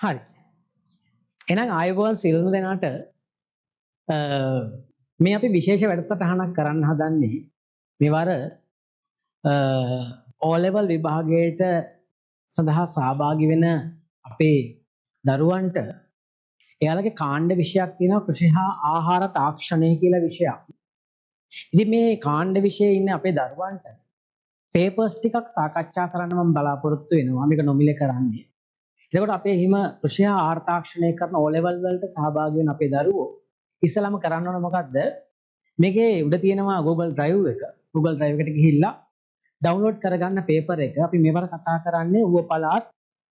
හරි. එහෙනම් ආයුබෝවන් සියලුම දෙනාට මේ අපි විශේෂ වැඩසටහනක් කරන්න හදන්නේ මෙවර O level විභාගයට සඳහා සහභාගී වෙන අපේ දරුවන්ට එයාලගේ කාණ්ඩ විෂයක් තියෙනවා කෘෂි හා ආහාර තාක්ෂණය කියලා විෂයක්. ඉතින් මේ කාණ්ඩ විෂයේ ඉන්න අපේ දරුවන්ට පේපර්ස් ටිකක් සාකච්ඡා කරන්න මම බලාපොරොත්තු වෙනවා. මේක නොමිලේ කරන්නේ. එතකොට අපේ හිම කෘෂි හා ආහාර තාක්ෂණය කරන O level වලට සහභාගී වෙන අපේ දරුවෝ ඉස්සලම කරන්න ඕන මොකද්ද? මේකේ උඩ තියෙනවා Google Drive එක. Google Drive එකට ගිහිල්ලා ඩවුන්ලෝඩ් කරගන්න පේපර් එක. අපි මෙවර කතා කරන්නේ ඌව පළාත්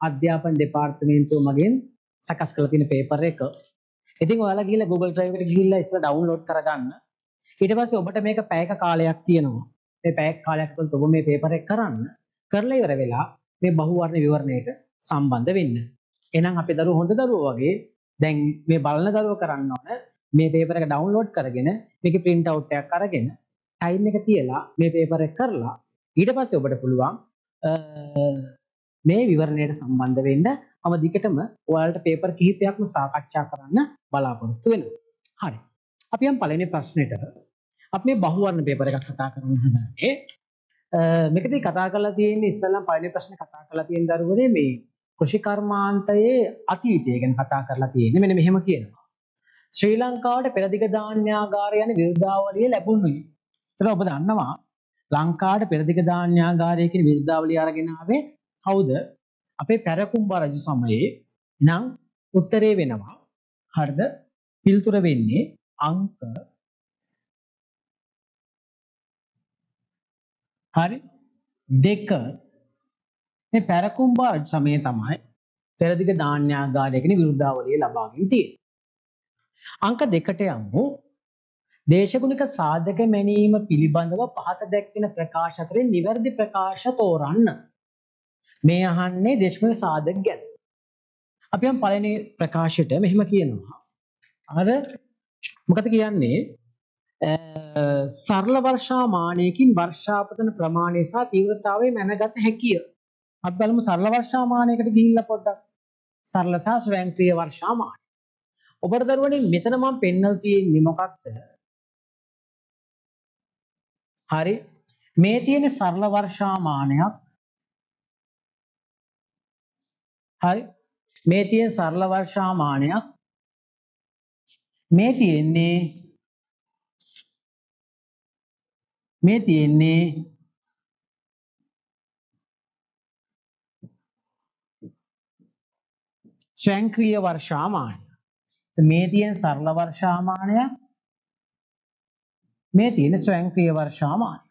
අධ්‍යාපන දෙපාර්තමේන්තුව මගින් සකස් කරලා තියෙන පේපර් එක. ඉතින් ඔයාලා ගිහිල්ලා Google Drive එකට ගිහිල්ලා ඉස්සලා ඩවුන්ලෝඩ් කරගන්න. ඊට පස්සේ ඔබට මේක පැයක කාලයක් තියෙනවා. මේ පැයක කාලයක් තුළ ඔබ මේ පේපර් එක කරන්න. කරලා ඉවර වෙලා මේ බහුවර්ණ විවරණයට සම්බන්ධ වෙන්න. එහෙනම් අපේ දරුවෝ හොඳ දරුවෝ වගේ දැන් මේ බලන දරුවෝ කරන්න ඕන මේ පේපර් එක ඩවුන්ලෝඩ් කරගෙන මේකේ print out එකක් අරගෙන ටයිම් එක තියලා මේ පේපර් එක කරලා ඊට පස්සේ ඔබට පුළුවන් මේ විවරණයට සම්බන්ධ වෙන්න. මම දිගටම ඔයාලට පේපර් කිහිපයක්ම සාකච්ඡා කරන්න බලාපොරොත්තු වෙනවා. හරි. අපි යම් පළවෙනි ප්‍රශ්නෙට. අපි මේ බහුවර්ණ පේපර් එකක් කතා කරන්න හදන්නේ. මේකදී කතා කරලා තියෙන්නේ ඉස්සෙල්ලා පළවෙනි ප්‍රශ්නේ කතා කරලා තියෙන දරුවනේ මේ කෘෂි කර්මාන්තයේ අතීතය ගැන කතා කරලා තියෙන්නේ. මෙන්න මෙහෙම කියනවා. ශ්‍රී ලංකාවට පෙරදිග ධාන්‍යාගාරය යන විරුද්ධාවලිය ලැබුණුයි. ඒතර ඔබ දන්නවා ලංකාවට පෙරදිග ධාන්‍යාගාරය කියන විරුද්ධාවලිය අරගෙන ආවේ කවුද? අපේ පැරකුම්බ රජු සමයේ. නම් උත්තරේ වෙනවා. හරිද? පිළිතුර වෙන්නේ අංක හරි 2. මේ පැරකුම්බ රජු සමයේ තමයි පෙරදිග ධාන්‍යාගාරය කියන විරුද්ධාවලිය ලබාගෙන තියෙන්නේ. අංක 2ට යමු. දේශගුණික සාධක මැනීම පිළිබඳව පහත දැක්වෙන ප්‍රකාශ අතරින් නිවැරදි ප්‍රකාශ තෝරන්න. මේ අහන්නේ දේශගුණික සාධක ගැන. අපි යම් පළවෙනි ප්‍රකාශයට මෙහෙම කියනවා. අර මොකද කියන්නේ? සරල වර්ෂාමානයකින් වර්ෂාපතන ප්‍රමාණය සහ තීව්‍රතාවය මැනගත හැකිය. අපි බලමු සරල වර්ෂාමානයකට ගිහිල්ලා පොඩ්ඩක්. සරල සහ ස්වයංක්‍රීය වර්ෂාමානය. ඔබට දරුවනේ මෙතන මම පෙන්නලා තියෙන්නේ මොකක්ද? හරි. මේ තියෙන සරල වර්ෂාමානයක්. හරි. මේ තියෙන සරල වර්ෂාමානයක්. මේ තියෙන්නේ ස්වයංක්‍රීය වර්ෂාමානය. මේ තියෙන සරල වර්ෂාමානය. මේ තියෙන ස්වයංක්‍රීය වර්ෂාමානය.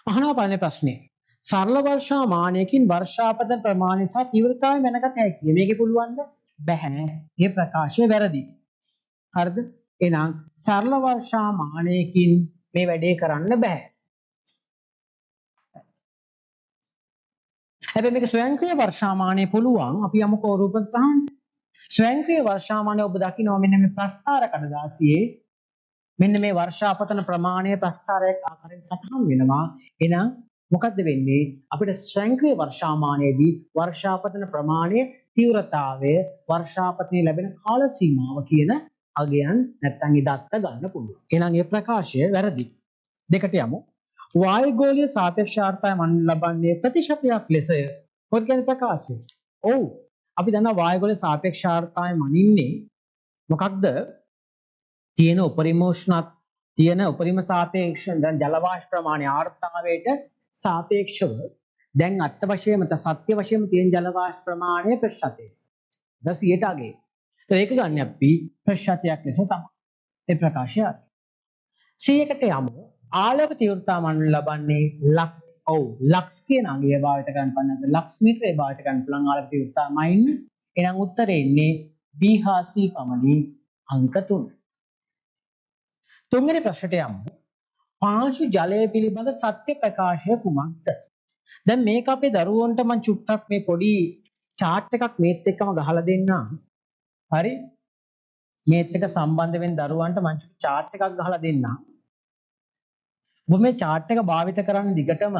අහනවා පළවෙනි ප්‍රශ්නේ. සරල වර්ෂාමානයකින් වර්ෂාපතන ප්‍රමාණය සහ තීව්‍රතාවය මැනගත හැකියි. මේකේ පුළුවන්ද? බැහැ. මේ ප්‍රකාශය වැරදි. හරිද? එහෙනම් සරල වර්ෂාමානයකින් මේ වැඩේ කරන්න බෑ. හැබැයි මේක ස්වයංක්‍රීය වර්ෂාමානය පුළුවන්. අපි යමුකෝ රූපසටහනට. ස්වයංක්‍රීය වර්ෂාමානය ඔබ දකිනවා මෙන්න මේ ප්‍රස්ථාර කඩදාසියේ මෙන්න මේ වර්ෂාපතන ප්‍රමාණය ප්‍රස්ථාරයක් ආකාරයෙන් සටහන් වෙනවා. එහෙනම් මොකද්ද වෙන්නේ? අපිට ස්වයංක්‍රීය වර්ෂාමානයේදී වර්ෂාපතන ප්‍රමාණය, තීව්‍රතාවය, වර්ෂාපතනයේ ලැබෙන කාල සීමාව කියන අගයන් නැත්තම් ඉදත්ත ගන්න පුළුවන්. එහෙනම් මේ ප්‍රකාශය වැරදි. දෙකට යමු. වායුගෝලීය සාපේක්ෂාර්ථය මන් ලබන්නේ ප්‍රතිශතයක් ලෙසය. මොකද කියන්නේ ප්‍රකාශය? ඔව්. අපි දන්නවා වායුගෝලීය සාපේක්ෂාර්ථය මනින්නේ මොකක්ද? තියෙන උපරිම උෂ්ණත් තියෙන උපරිම සාපේක්ෂ දැන් ජල වාෂ්ප ප්‍රමාණය ආර්ද්‍රතාවයට සාපේක්ෂව දැන් අත්ත වශයෙන්ම සත්‍ය වශයෙන්ම තියෙන ජල වාෂ්ප ප්‍රමාණය ප්‍රතිශතය. 100ට අගේ. ඒක ගන්න අපි ප්‍රතිශතයක් ලෙස තමයි. ඒ ප්‍රකාශය. 100කට යමු. ආලෝක තීව්‍රතාව මන් ලබන්නේ ලක්ස්. ඔව් ලක්ස් කියන අගය භාවිත කරන්න පන්නද ලක්ස් මීටරේ භාවිත කරන්න පුළුවන් ආලෝක තීව්‍රතාවමයින්. එහෙනම් උත්තරේ ඉන්නේ B හා C පමණි. අංක 3. තුන්වෙනි ප්‍රශ්නට යමු. පාංශු ජලය පිළිබඳ සත්‍ය ප්‍රකාශය කුමක්ද? දැන් මේක අපේ දරුවන්ට මම චුට්ටක් මේ පොඩි chart එකක් මේත් එක්කම ගහලා දෙන්නම්. හරි? මේත් එක්ක සම්බන්ධ වෙන දරුවන්ට මම chart එකක් ගහලා දෙන්නම්. ඔබ මේ chart එක භාවිත කරන්න දිගටම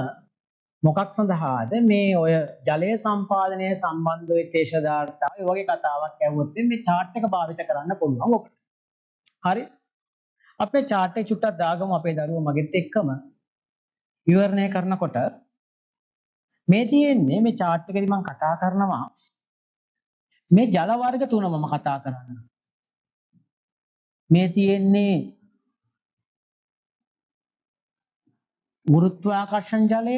මොකක් සඳහාද මේ ඔය ජලය සම්පාදනය සම්බන්ධ වෙච්ච දේශදාර්ථය ඒ වගේ කතාවක් ඇහුවොත් මේ chart එක භාවිත කරන්න පුළුවන් ඔකට. හරි. අපේ chart එක චුට්ටක් දාගමු අපේ දරුවෝ මගෙත් එක්කම විවරණය කරනකොට මේ තියෙන්නේ මේ chart එකේදී මම කතා කරනවා මේ ජල වර්ග තුන මම කතා කරන්නේ. මේ තියෙන්නේ ගුරුත්වාකර්ෂණ ජලය,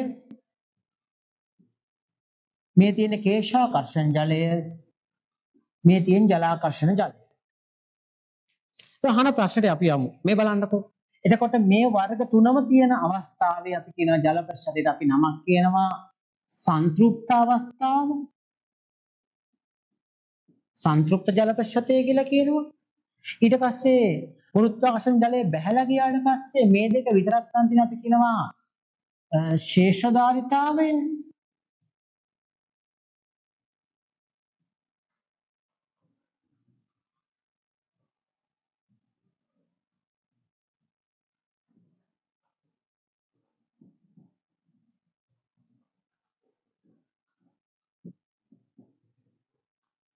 මේ තියෙන කේශාකර්ෂණ ජලය, මේ තියෙන ජලාකර්ෂණ ජලය. අහන ප්‍රශ්නට අපි යමු. මේ බලන්නකෝ. එතකොට මේ වර්ග තුනම තියෙන අවස්ථාවේ අපි කියනවා ජල ප්‍රශ්නයට අපි නමක් කියනවා සංතෘප්ත අවස්ථාව. සංතෘප්ත ජල ප්‍රශ්නය කියලා කියනවා. ඊට පස්සේ ගුරුත්වාකර්ෂණ ජලය බැහැලා ගියාට පස්සේ මේ දෙක විතරක් අන්තිම අපි කියනවා ශේෂධාරිතාවය.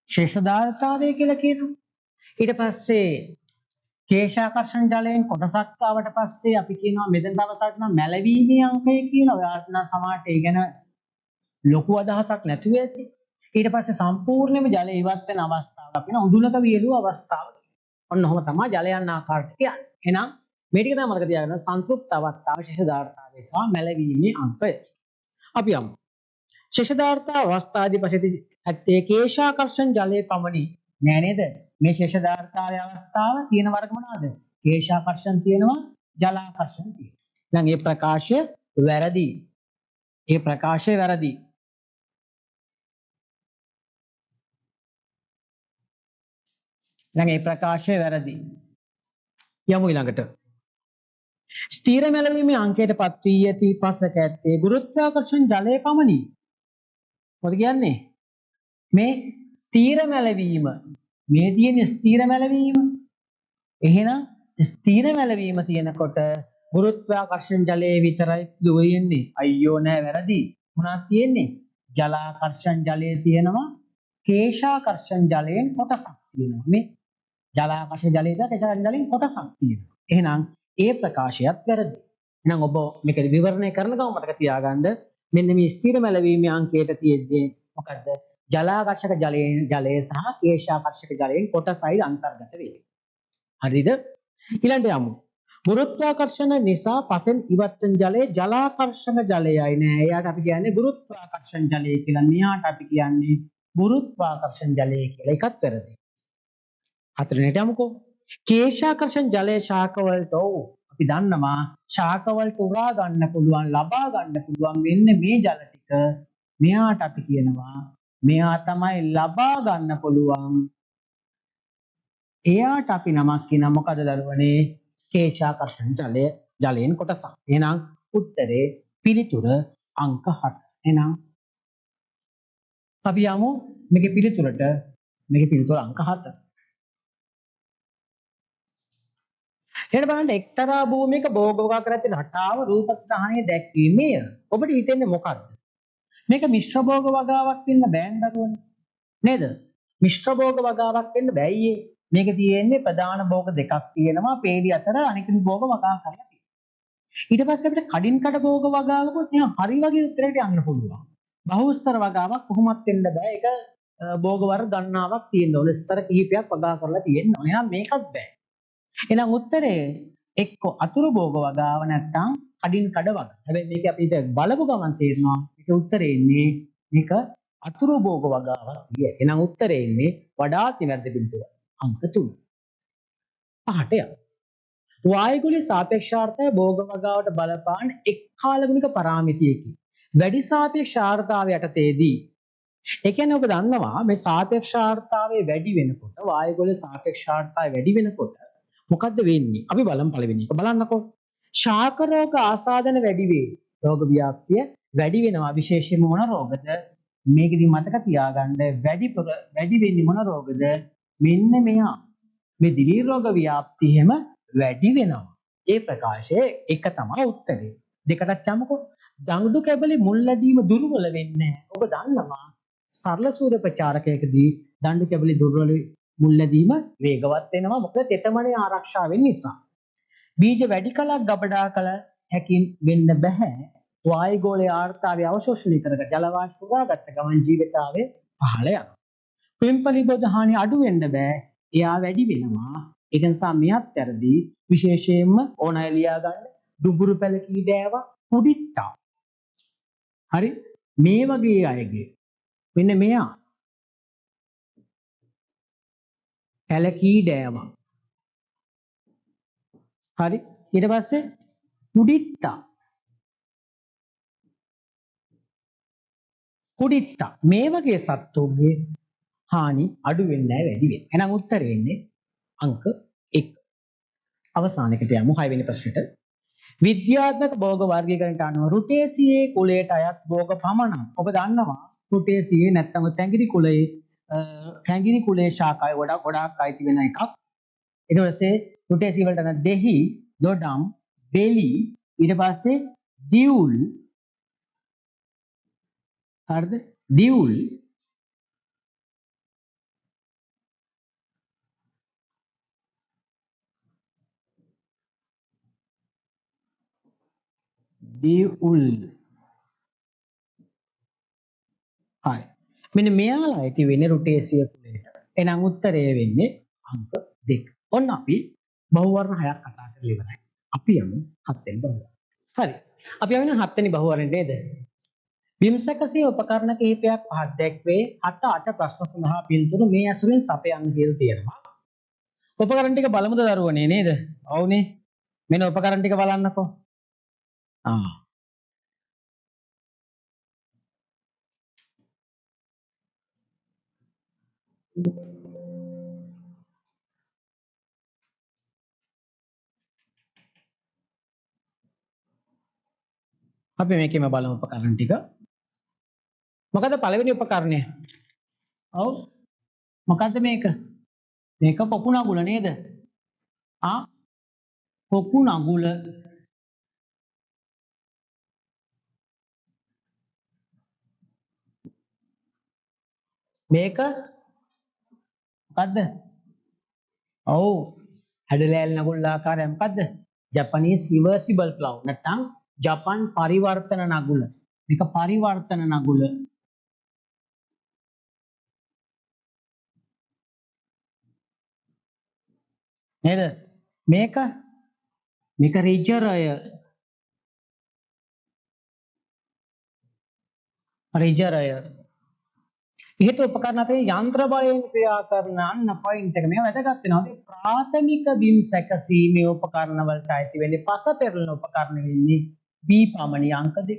ශේෂධාරිතාවය කියලා කියනවා. ඊට පස්සේ කේශාකර්ෂණ ජලයෙන් කොටසක් ආවට පස්සේ අපි කියනවා මෙතන තව තටන මැලවීමේ අංකය කියලා. ඔයාලට නම් සමහරට ඒ ගැන ලොකු අදහසක් නැතුව ඇති. ඊට පස්සේ සම්පූර්ණයෙන්ම ජලය ඉවත් වෙන අවස්ථාව අපි කියන උඳුනක වියලුව අවස්ථාව. ඔන්න ඔහොම තමයි ජලයන් ආකාරයට කියන්නේ. එහෙනම් මේ ටික තමයි මතක තියාගන්න සංතෘප්ත අවස්ථාව, ශේෂධාරිතාවය සහ මැලවීමේ අංකය. අපි යමු. ශේෂධාරිතා අවස්ථාවේදී පස්සේ ඇත්තේ කේශාකර්ෂණ ජලයේ පමණි. නෑ නේද? මේ ශේෂධාරිතාවේ අවස්ථාව තියෙන වර්ග මොනවාද? කේශාකර්ෂණ තියෙනවා, ජලාකර්ෂණ තියෙනවා. එහෙනම් මේ ප්‍රකාශය වැරදි. මේ ප්‍රකාශය වැරදි. එහෙනම් මේ ප්‍රකාශය වැරදි. යමු ඊළඟට. ස්ථීර මැලවීමේ අංකයටපත් වී ඇති පසක ඇත්තේ ගුරුත්වාකර්ෂණ ජලයේ පමණි. මොකද කියන්නේ? මේ ස්ථීර මැලවීම මේ තියෙන ස්ථීර මැලවීම. එහෙනම් ස්ථීර මැලවීම තියෙනකොට ගුරුත්වාකර්ෂණ ජලයේ විතරයි දුවෙන්නේ. අයියෝ නෑ වැරදි. මොනවද තියෙන්නේ? ජලාකර්ෂණ ජලයේ තියෙනවා, කේශාකර්ෂණ ජලයෙන් කොටසක් තියෙනවා. මේ ජලාකර්ෂණ ජලයේද කේශාකර්ෂණ ජලයෙන් කොටසක් තියෙනවා. එහෙනම් ඒ ප්‍රකාශයත් වැරදි. එහෙනම් ඔබ මේක විවරණය කරන ගමන් මතක තියාගන්න මෙන්න මේ ස්ථීර මැලවීමේ අංකයට තියෙද්දී මොකද්ද? ජලාකර්ෂක ජලය සහ කේශාකර්ෂක ජලයෙන් කොටසයි අන්තර්ගත වෙන්නේ. හරිද? ඊළඟට යමු. ගුරුත්වාකර්ෂණ නිසා පසෙන් ඉවත් වෙන ජලය ජලාකර්ෂණ ජලයයි නෑ. එයාට අපි කියන්නේ ගුරුත්වාකර්ෂණ ජලය කියලා. මෙයාට අපි කියන්නේ ගුරුත්වාකර්ෂණ ජලය කියලා. එකත් වැරදි. හතරෙන්ට යමුකෝ. කේශාකර්ෂණ ජලයේ ශාකවලට අපි දන්නවා ශාකවලට උරා ගන්න පුළුවන්, ලබා ගන්න පුළුවන් මෙන්න මේ ජල ටික. මෙයාට අපි කියනවා මෙයා තමයි ලබා ගන්න පුළුවන්. එයාට අපි නමක් කියන මොකද දරුවනේ? කේශාකර්ෂණ ජලයෙන් කොටසක්. එහෙනම් උත්තරේ පිළිතුර අංක 7. එහෙනම් අපි යමු මේකේ පිළිතුරට. මේකේ පිළිතුර අංක 7. ඊට බලන්න එක්තරා භූමියක භෝගවගා කර ඇති රටාව රූපසටහනේ දැක්වීමය. ඔබට හිතෙන්නේ මොකද්ද? මේක මිශ්‍ර භෝග වගාවක් වෙන්න බෑන් දරුවනේ. නේද? මිශ්‍ර භෝග වගාවක් වෙන්න බෑයි. මේක තියෙන්නේ ප්‍රධාන භෝග දෙකක් තියෙනවා. පේලි අතර අනිකුත් භෝග වගා කරලා තියෙනවා. ඊට පස්සේ අපිට කඩින් කඩ භෝග වගාවකුත් නිකන් හරි වගේ උත්තරයට යන්න පුළුවන්. බහුස්තර වගාවක් කොහොමත් වෙන්න බෑ. ඒක භෝග වර්ග ගණනාවක් තියෙන්න ඕන. ස්තර කිහිපයක් වගා කරලා තියෙන්න ඕන. එහෙනම් මේකත් බෑ. එහෙනම් උත්තරේ එක්ක අතුරු භෝග වගාව නැත්නම් කඩින් කඩ වග. හැබැයි මේක අපිට බලපු ගමන් තේරෙනවා මේක උත්තරේ ඉන්නේ මේක අතුරු භෝග වගාවක් විය. එහෙනම් උත්තරේ ඉන්නේ වඩාත් නිවැරදි පිළිතුර. අංක 3. පහට යමු. වායුගුලී සාපේක්ෂාර්ථය භෝග වගාවට බලපාන එක් කාලගුණික පරාමිතියකි. වැඩි සාපේක්ෂාර්ථතාවය යටතේදී ඒ කියන්නේ ඔබ දන්නවා මේ සාපේක්ෂාර්ථතාවය වැඩි වෙනකොට වායුගුලී සාපේක්ෂාර්ථතාවය වැඩි වෙනකොට මොකද්ද වෙන්නේ? අපි බලමු පළවෙනි එක. බලන්නකෝ. ශාක රෝග ආසාදන වැඩි වේ. රෝග ව්‍යාප්තිය වැඩි වෙනවා. විශේෂයෙන්ම මොන රෝගද? මේකෙදි මතක තියාගන්න වැඩි වෙන්නේ මොන රෝගද? මෙන්න මෙයා. මේ දිලීර රෝග ව්‍යාප්තියම වැඩි වෙනවා. ඒ ප්‍රකාශයේ එක තමයි උත්තරේ. දෙකටත් යමුකෝ. දඟඩු කැබලි මුල් ලැබීම දුර්වල වෙන්නේ නැහැ. ඔබ දන්නවා සරල සූර්ය ප්‍රචාරකයකදී දඬු කැබලි දුර්වල මුල් ලැබීම වේගවත් වෙනවා. මොකද තෙතමනේ ආරක්ෂා වෙන්න නිසා. බීජ වැඩි කලක් ගබඩා කළ හැකින් වෙන්න බෑ. වායුගෝලයේ ආර්තාවය අවශෝෂණය කරග ජල වාෂ්ප පුරාගත්ත ගමන් ජීවිතාවය පහළ යනවා. පිම්පලි බොද හානි අඩු වෙන්න බෑ. එයා වැඩි වෙනවා. ඒක නිසා මෙයත් ඇරදි විශේෂයෙන්ම ඕන අය ලියා ගන්න දුඹුරු පැලකී දෑව කුඩිත්තා. හරි මේ වගේ අයගේ මෙන්න මෙයා පැලකී දෑව. හරි ඊට පස්සේ කුඩිත්තා. කුඩිත්තා මේ වගේ සත්තුන්ගේ හානි අඩු වෙන්නේ නැහැ වැඩි වෙන්නේ. එහෙනම් උත්තරේ එන්නේ අංක 1. අවසානයකට යමු 6 වෙනි ප්‍රශ්නෙට. විද්‍යාත්මක භෝග වර්ගීකරණයට අනුව රුටේසියේ කුලයට අයත් භෝග පමණක්. ඔබ දන්නවා රුටේසියේ නැත්නම් පැංගිරි කුලයේ පැංගිරි කුලයේ ශාඛාය ගොඩක් අයිති වෙන එකක්. ඊට පස්සේ රුටේසිය වලට යන දෙහි, දොඩම්, බෙලි, ඊට පස්සේ දියුල්. හරිද? දියුල් දියුල්. හරි. මෙන්න මෙයාලා ඇති වෙන්නේ රුටේසිය කුලයට. එහෙනම් උත්තරය වෙන්නේ අංක 2. ඔන්න අපි බහුවර්ණ 6ක් කතා කරලා ඉවරයි. අපි යමු 7 වෙනි බහුවර්ණ. හරි. අපි යමු 7 වෙනි බහුවර්ණයට නේද? විම්සකසේ උපකරණ කිහිපයක් පහක් දැක්වේ 7-8 ප්‍රශ්න සඳහා පිළිතුරු මේ ඇසුරින් සපයන්න කියලා තියෙනවා. උපකරණ ටික බලමුද දරුවනේ නේද? ඔව්නේ. මෙන්න උපකරණ ටික බලන්නකෝ. අපි මේකෙම බලමු උපකරණ ටික. මොකද පළවෙනි උපකරණය? ඔව්. මොකද්ද මේක? මේක පොකු නගුල නේද? පොකු නගුල. මේක මොකද්ද? ඔව්. හැඩලෑල් නගුල් ආකාරය මොකද්ද? ජපනීස් රිවර්සිබල් ප්ලව් නැත්නම් ජපන් පරිවර්තන නගුල. මේක පරිවර්තන නගුල. නේද? මේක රිජරය. රිජරය. ඉහත උපකරණ අතරේ යන්ත්‍ර බලයෙන් ක්‍රියා කරන අන්න පොයින්ට් එක. මේ වැදගත් වෙනවා. ප්‍රාථමික බිම් සැකසීමේ උපකරණ වලට අයිති වෙන්නේ පස පෙරළන උපකරණ වෙන්නේ B පමණි අංක 2.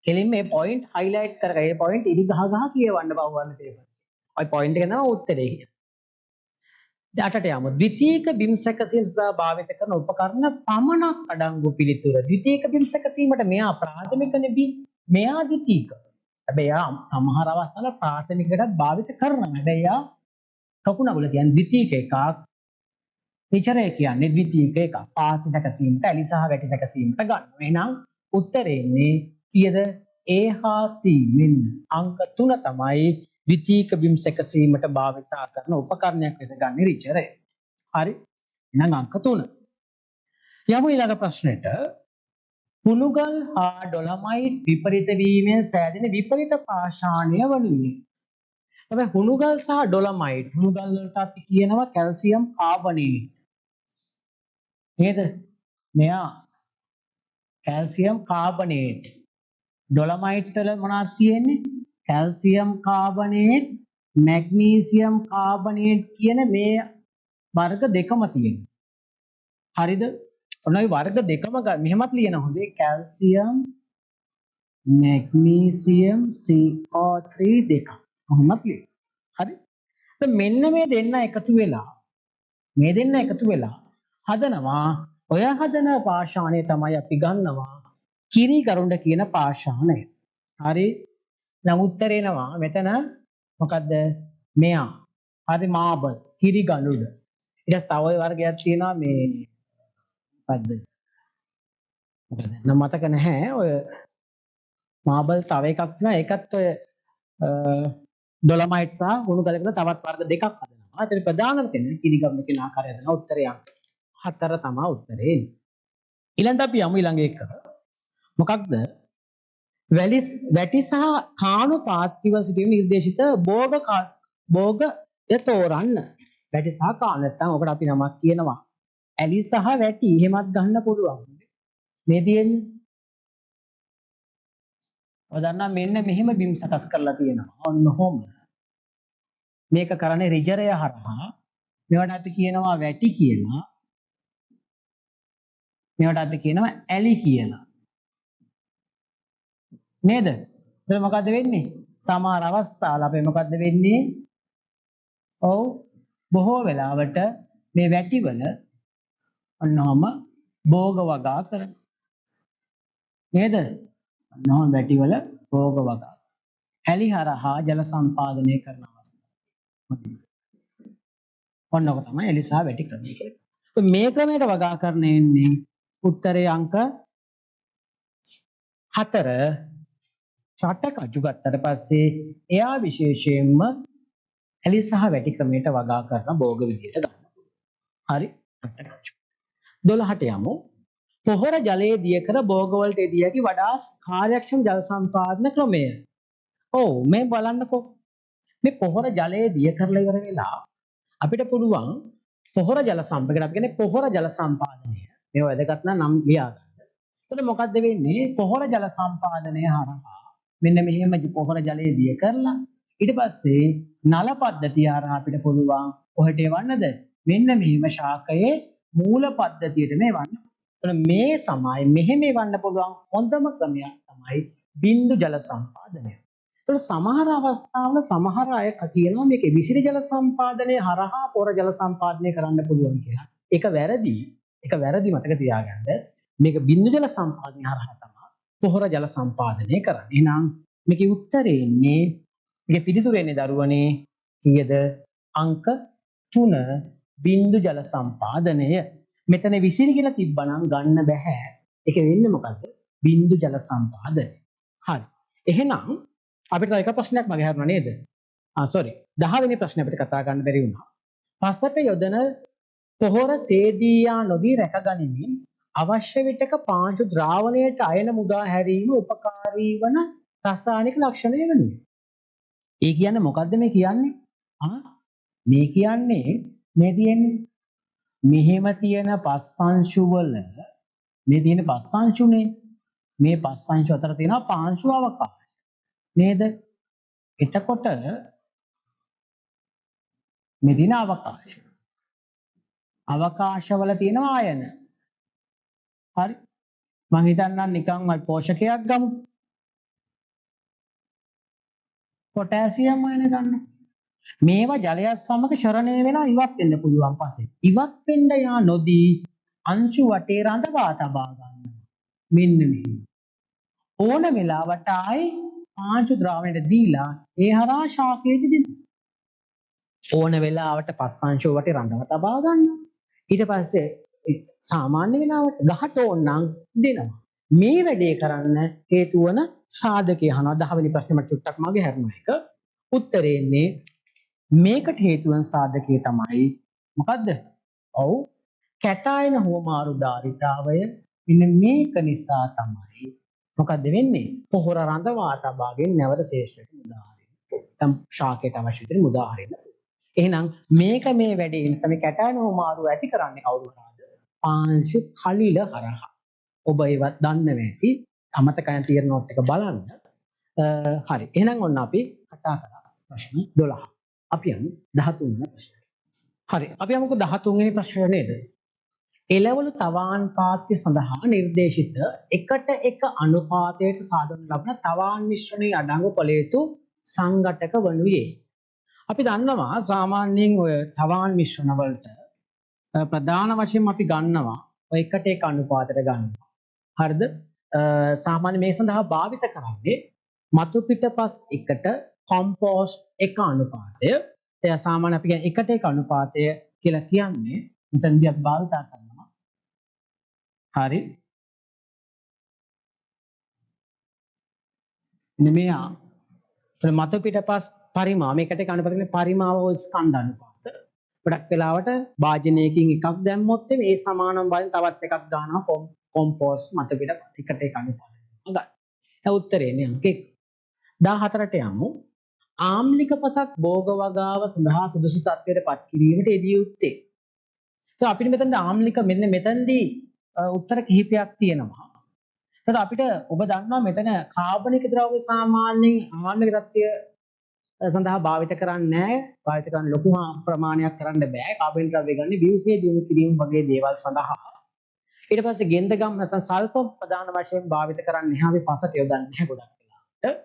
කෙලින් මේ පොයින්ට් හයිලයිට් කරගන්න. මේ පොයින්ට් ඉරි ගහ ගහ කියවන්න බවවන්න තේරෙනවා. ඔය පොයින්ට් එක තමයි උත්තරේ. අටට යමු. ද්විතීයික බිම් සැකසීම සඳහා භාවිත කරන උපකරණ පමණක් අඩංගු පිළිතුර. ද්විතීයික බිම් සැකසීමට මෙයා ප්‍රාථමිකනේ බිම්. මෙයා ද්විතීයික. හැබැයි යා සමහර අවස්ථාවල ප්‍රාථමිකයටත් භාවිත කරනවා. හැබැයි යා කකුණගුල කියන්නේ ද්විතීයික එකක්. රිචරය කියන්නේ ද්විතීයික එකක්. පාති සැකසීමට, ඇලි සහ වැටි සැකසීමට ගන්නවා. එහෙනම් උත්තරේ ඉන්නේ කීයද? A හා C මෙන්න අංක 3 තමයි ද්විතීයික බිම් සැකසීමට භාවිත කරන උපකරණයක් වෙත ගන්න රිචරය. හරි. එහෙනම් අංක 3. යමු ඊළඟ ප්‍රශ්නෙට. පුනුගල් හා ඩොලමයිට් විපරිත වීමෙන් සෑදෙන විපරිත පාෂාණය වනුයේ. හැබැයි හුණුගල් සහ ඩොලමයිට් හුණුගල් වලට අපි කියනවා කැල්සියම් කාබනේට්. නේද? මෙයා කැල්සියම් කාබනේට්. ඩොලමයිට් වල මොනවද තියෙන්නේ? කැල්සියම් කාබනේට්, මැග්නීසියම් කාබනේට් කියන මේ වර්ග දෙකම තියෙනවා. හරිද? ඔන්න ඔය වර්ග දෙකම මෙහෙමත් ලියන හොඳේ කැල්සියම් මැග්නීසියම් CO3 දෙක. කොහොමද ලියන්නේ? හරි? දැන් මෙන්න මේ දෙන්න එකතු වෙලා හදනවා ඔය හදන පාෂාණය තමයි අපි ගන්නවා කිරි ගරුඬ කියන පාෂාණය. හරි? නම් උත්තරේ එනවා මෙතන මොකද්ද? මෙයා. හරි මාබල් කිරි ගරුඬ. ඊට තව ඔය වර්ගයක් තියෙනවා මේ මොකද්ද? නම් මතක නැහැ ඔය මාබල් තව එකක් තියෙනවා. ඒකත් ඔය ඩොලමයිට් සහ උණු ගලකට තවත් වර්ග දෙකක් හදනවා. ඒතර ප්‍රධානම කෙනෙක් කිරිගම්ම කියන ආකාරය හදනවා. උත්තරේ අංක 4 තමයි උත්තරේ එන්නේ. ඊළඟට අපි යමු ඊළඟ එක. මොකක්ද? වැටි සහ කාණු පාත්තිවල සිටින නිර්දේශිත භෝගය තෝරන්න. වැටි සහ කාණු නැත්නම් ඔකට අපි නමක් කියනවා. ඇලි සහ වැටි එහෙමත් ගන්න පුළුවන්. මේ තියෙන්නේ ඔය දන්නා මෙන්න මෙහෙම බිම් සකස් කරලා තියෙනවා. ඔන්න ඔහොම. මේක කරන්නේ රිජරය හරහා. මේවට අපි කියනවා වැටි කියලා. මේවට අපි කියනවා ඇලි කියලා. නේද? එතන මොකද්ද වෙන්නේ? සමහර අවස්ථාවල අපේ මොකද්ද වෙන්නේ? ඔව් බොහෝ වෙලාවට මේ වැටිවල ඔන්නෝම භෝග වගා කරනවා. නේද? ඔන්නෝම වැටිවල භෝග වගා. ඇලි හරහා ජල සම්පාදනය කරන අවස්ථාව. ඔන්න ඔක තමයි ඇලි සහ වැටි ක්‍රමය කියන්නේ. මේ ක්‍රමයට වගා කරන එන්නේ උත්තරේ අංක 4 ෂටකජු ගත්තට පස්සේ එයා විශේෂයෙන්ම ඇලි සහ වැටි ක්‍රමයට වගා කරන භෝග විදියට ගන්න. හරි ෂටකජු. 12ට යමු. පොහොර ජලයේ දිය කර භෝග වලට දී හැකි වඩා කාර්යක්ෂම ජල සම්පාදන ක්‍රමය. ඔව් මේ බලන්නකෝ. මේ පොහොර ජලයේ දිය කරලා ඉවර වෙලා අපිට පුළුවන් පොහොර ජල සම්පයකට අපි කියන්නේ පොහොර ජල සම්පාදනය. මේ වැදගත් නම් ලියා ගන්න. එතකොට මොකද්ද වෙන්නේ? පොහොර ජල සම්පාදනය හරහා මෙන්න මෙහෙම පොහොර ජලයේ දිය කරලා ඊට පස්සේ නල පද්ධතිය හරහා අපිට පුළුවන් කොහෙට එවන්නද? මෙන්න මෙහෙම ශාකයේ මූල පද්ධතියට මේ වන්න. එතකොට මේ තමයි මෙහෙම එවන්න පුළුවන් හොඳම ක්‍රමයක් තමයි බින්දු ජල සම්පාදනය. එතකොට සමහර අවස්ථාවල සමහර අය කියනවා මේක විසිරි ජල සම්පාදනය හරහා පොර ජල සම්පාදනය කරන්න පුළුවන් කියලා. ඒක වැරදි. ඒක වැරදි මතක තියාගන්න. මේක බින්දු ජල සම්පාදනය හරහා තමයි පොහොර ජල සම්පාදනය කරන්නේ. එහෙනම් මේකේ උත්තරේ ඉන්නේ මේකේ පිළිතුර එන්නේ දරුවනේ කීයද? අංක 3 බින්දු ජල සම්පාදනය. මෙතන විසිරි කියලා තිබ්බනම් ගන්න බෑ. ඒක වෙන්නේ මොකද්ද? බින්දු ජල සම්පාදනය. හරි. එහෙනම් අපිට තව එක ප්‍රශ්නයක් මගේ හරිනවා නේද? sorry. 10 වෙනි ප්‍රශ්නේ අපිට කතා කරන්න බැරි වුණා. පසට යොදන පොහොර සේදීයා නොදී රැකගනිමින් අවශ්‍ය විටක පාංචු ද්‍රාවණයට අයන මුදා හැරීම උපකාරී වන රසායනික ලක්ෂණය වෙනුයි. ඒ කියන්නේ මොකද්ද මේ කියන්නේ? මේ කියන්නේ මේ තියෙන්නේ මෙහෙම තියෙන පස්සංශු වල මේ තියෙන පස්සංශුනේ මේ පස්සංශු අතර තියෙනවා පාංශු අවකාශ. නේද? එතකොට මේ තියෙන අවකාශ. අවකාශවල තියෙන ආයන. හරි. මං හිතන්නම් නිකන් පෝෂකයක් ගමු. පොටෑසියම් අයන ගන්න. මේවා ජලයත් සමග ශරණය වෙලා ඉවත් වෙන්න පුළුවන් පස්සේ. ඉවත් වෙන්න යා නොදී අංශු වටේ රඳවා තබා ගන්න. මෙන්න මෙහෙම. ඕන වෙලාවට ආයි පාංචු ද්‍රාවණයට දීලා ඒ හරහා ශාකයට දෙනවා. ඕන වෙලාවට පස්සංශු වටේ රඳව තබා ගන්නවා. ඊට පස්සේ සාමාන්‍ය වෙලාවට ගහට ඕනනම් දෙනවා. මේ වැඩේ කරන්න හේතු වන සාධකය අහනවා. 10 වෙනි ප්‍රශ්නේ මට චුට්ටක් මගේ හැරුණා එක. උත්තරේ ඉන්නේ මේකට හේතු වන සාධකය තමයි මොකද්ද? ඔව් කැටායන හුවමාරු ධාරිතාවය. මෙන්න මේක නිසා තමයි මොකද්ද වෙන්නේ? පොහොර රඳවා තබාගෙන නැවත ශේෂ්ඨයට මුදා හරින්න. නැත්නම් ශාකයට අවශ්‍ය විදිහට මුදා හරින්න. එහෙනම් මේක මේ වැඩේ තමයි කැටායන හුවමාරු ඇති කරන්නේ කවුරු හරහාද? පාංශු කලිල හරහා. ඔබ ඒවත් දන්නව ඇති. අමතකයන් තියෙන නෝට් එක බලන්න. හරි. එහෙනම් ඔන්න අපි කතා කරා ප්‍රශ්න 12. අපි යමු 13 වෙනි ප්‍රශ්නයට. හරි. අපි යමුකෝ 13 වෙනි ප්‍රශ්නය නේද? එළවලු තවාන් පාත්‍ය සඳහා නිර්දේශිත එකට එක අනුපාතයට සාදනු ලබන තවාන් මිශ්‍රණයේ අඩංගු කළ යුතු සංඝටක වනුයේ. අපි දන්නවා සාමාන්‍යයෙන් ඔය තවාන් මිශ්‍රණ වලට ප්‍රධාන වශයෙන් අපි ගන්නවා ඔය එකට එක අනුපාතයට ගන්නවා. හරිද? සාමාන්‍ය මේ සඳහා භාවිත කරන්නේ මතු පිටපස් එකට කොම්පෝස්ට් එක අනුපාතය. එය සාමාන්‍ය අපි කියන්නේ එකට එක අනුපාතය කියලා කියන්නේ මෙතනදී අපි භාවිත කරනවා. හරි. මෙන්න මෙයා මත පිටපස් පරිමා මේකට කනපත කියන්නේ පරිමාව ස්කන්ධ අනුපාත. ගොඩක් වෙලාවට භාජනයකින් එකක් දැම්මොත් මේ සමානම බලෙන් තවත් එකක් දානවා කොම්පෝස් මත පිට එකට එක අනුපාත. හොඳයි. ඒ උත්තරේ නේ අංක 1. 14ට යමු. ආම්ලික පසක් භෝග වගාව සඳහා සුදුසු තත්ත්වයට පත් කිරීමට යෙදිය යුත්තේ. අපිට මෙතනද ආම්ලික මෙන්න මෙතනදී උත්තර කිහිපයක් තියෙනවා. එතකොට අපිට ඔබ දන්නවා මෙතන කාබනික ද්‍රව්‍ය සාමාන්‍යයෙන් ආම්ලික තත්ත්වය සඳහා භාවිත කරන්නේ නැහැ. භාවිත කරන්න ලොකු ප්‍රමාණයක් කරන්න බෑ. කාබනික ද්‍රව්‍ය ගන්න ව්‍යුහය දියුණු කිරීම වගේ දේවල් සඳහා. ඊට පස්සේ ගෙන්දගම් නැත්නම් සල්ෆර් ප්‍රධාන වශයෙන් භාවිත කරන්නේ නැහැ. අපි පසට යොදන්නේ නැහැ ගොඩක් වෙලාවට.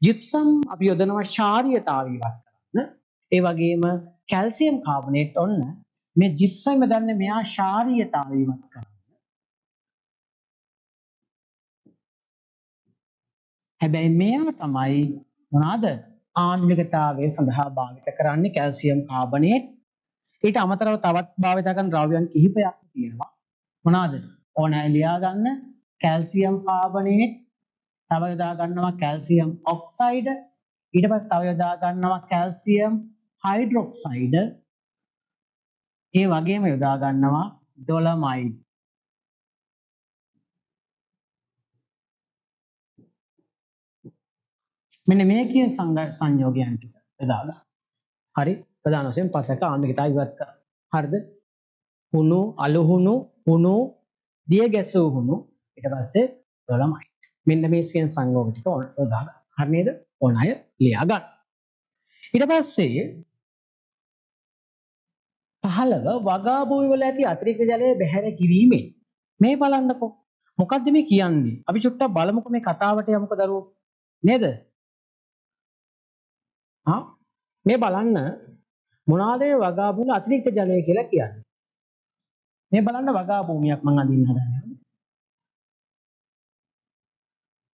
ජිප්සම් අපි යොදනවා ශාරීයතාවය ඉවත් කරන්න. ඒ වගේම කැල්සියම් කාබනේට් ඔන්න මේ ජිප්සම් යොදන්නේ මෙයා ශාරීයතාවය ඉවත් කරන්න. හැබැයි මෙයා තමයි මොනවාද ආම්ලිකතාවය සඳහා භාවිත කරන්නේ කැල්සියම් කාබනේට්. ඊට අමතරව තවත් භාවිත කරන ද්‍රව්‍යයන් කිහිපයක් තියෙනවා. මොනවාද? ඕනෑ ලියා ගන්න. කැල්සියම් කාබනේට්, තව යොදා ගන්නවා කැල්සියම් ඔක්සයිඩ්, ඊට පස්සේ තව යොදා ගන්නවා කැල්සියම් හයිඩ්‍රොක්සයිඩ්, ඒ වගේම යොදා ගන්නවා ඩොලමයිඩ්. මෙන්න මේ කියන සංයෝගයන් ටික යොදාගන්න. හරි. ප්‍රධාන වශයෙන් පසක ආම්ලිකතාවය ඉවත් කරා. හරිද? හුණු, අලුහුණු, හුණු, දිය ගැසූ හුණු, ඊට පස්සේ ඩොලමයිඩ්. මෙන්න මේ කියන සංයෝග ටික යොදාගන්න. හරි නේද? ඕන අය ලියා ගන්න. ඊට පස්සේ 15 වගා භූමි වල ඇති අතිරික්ත ජලය බැහැර කිරීමෙන් මේ බලන්නකෝ. මොකද්ද මේ කියන්නේ? අපි චුට්ටක් බලමුකෝ මේ කතාවට යමුකෝ දරුවෝ. නේද? මේ බලන්න මොනවාද වගා භූමි අතිරික්ත ජලය කියලා කියන්නේ. මේ බලන්න වගා භූමියක් මම අඳින්න හදන්නේ.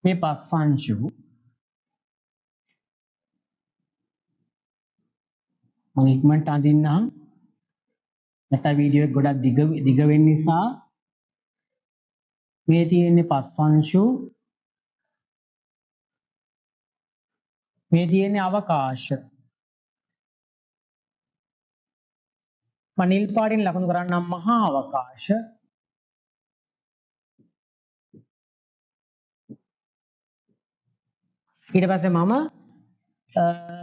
මේ පස්සංශු මම ඉක්මනට අඳින්නම්. නැත්නම් වීඩියෝ එක ගොඩක් දිග වෙන්න නිසා මේ තියෙන්නේ පස්සංශු, මේ තියෙන්නේ අවකාශ. මනිල් පාටින් ලකුණු කරන්නම් මහා අවකාශ. ඊට පස්සේ මම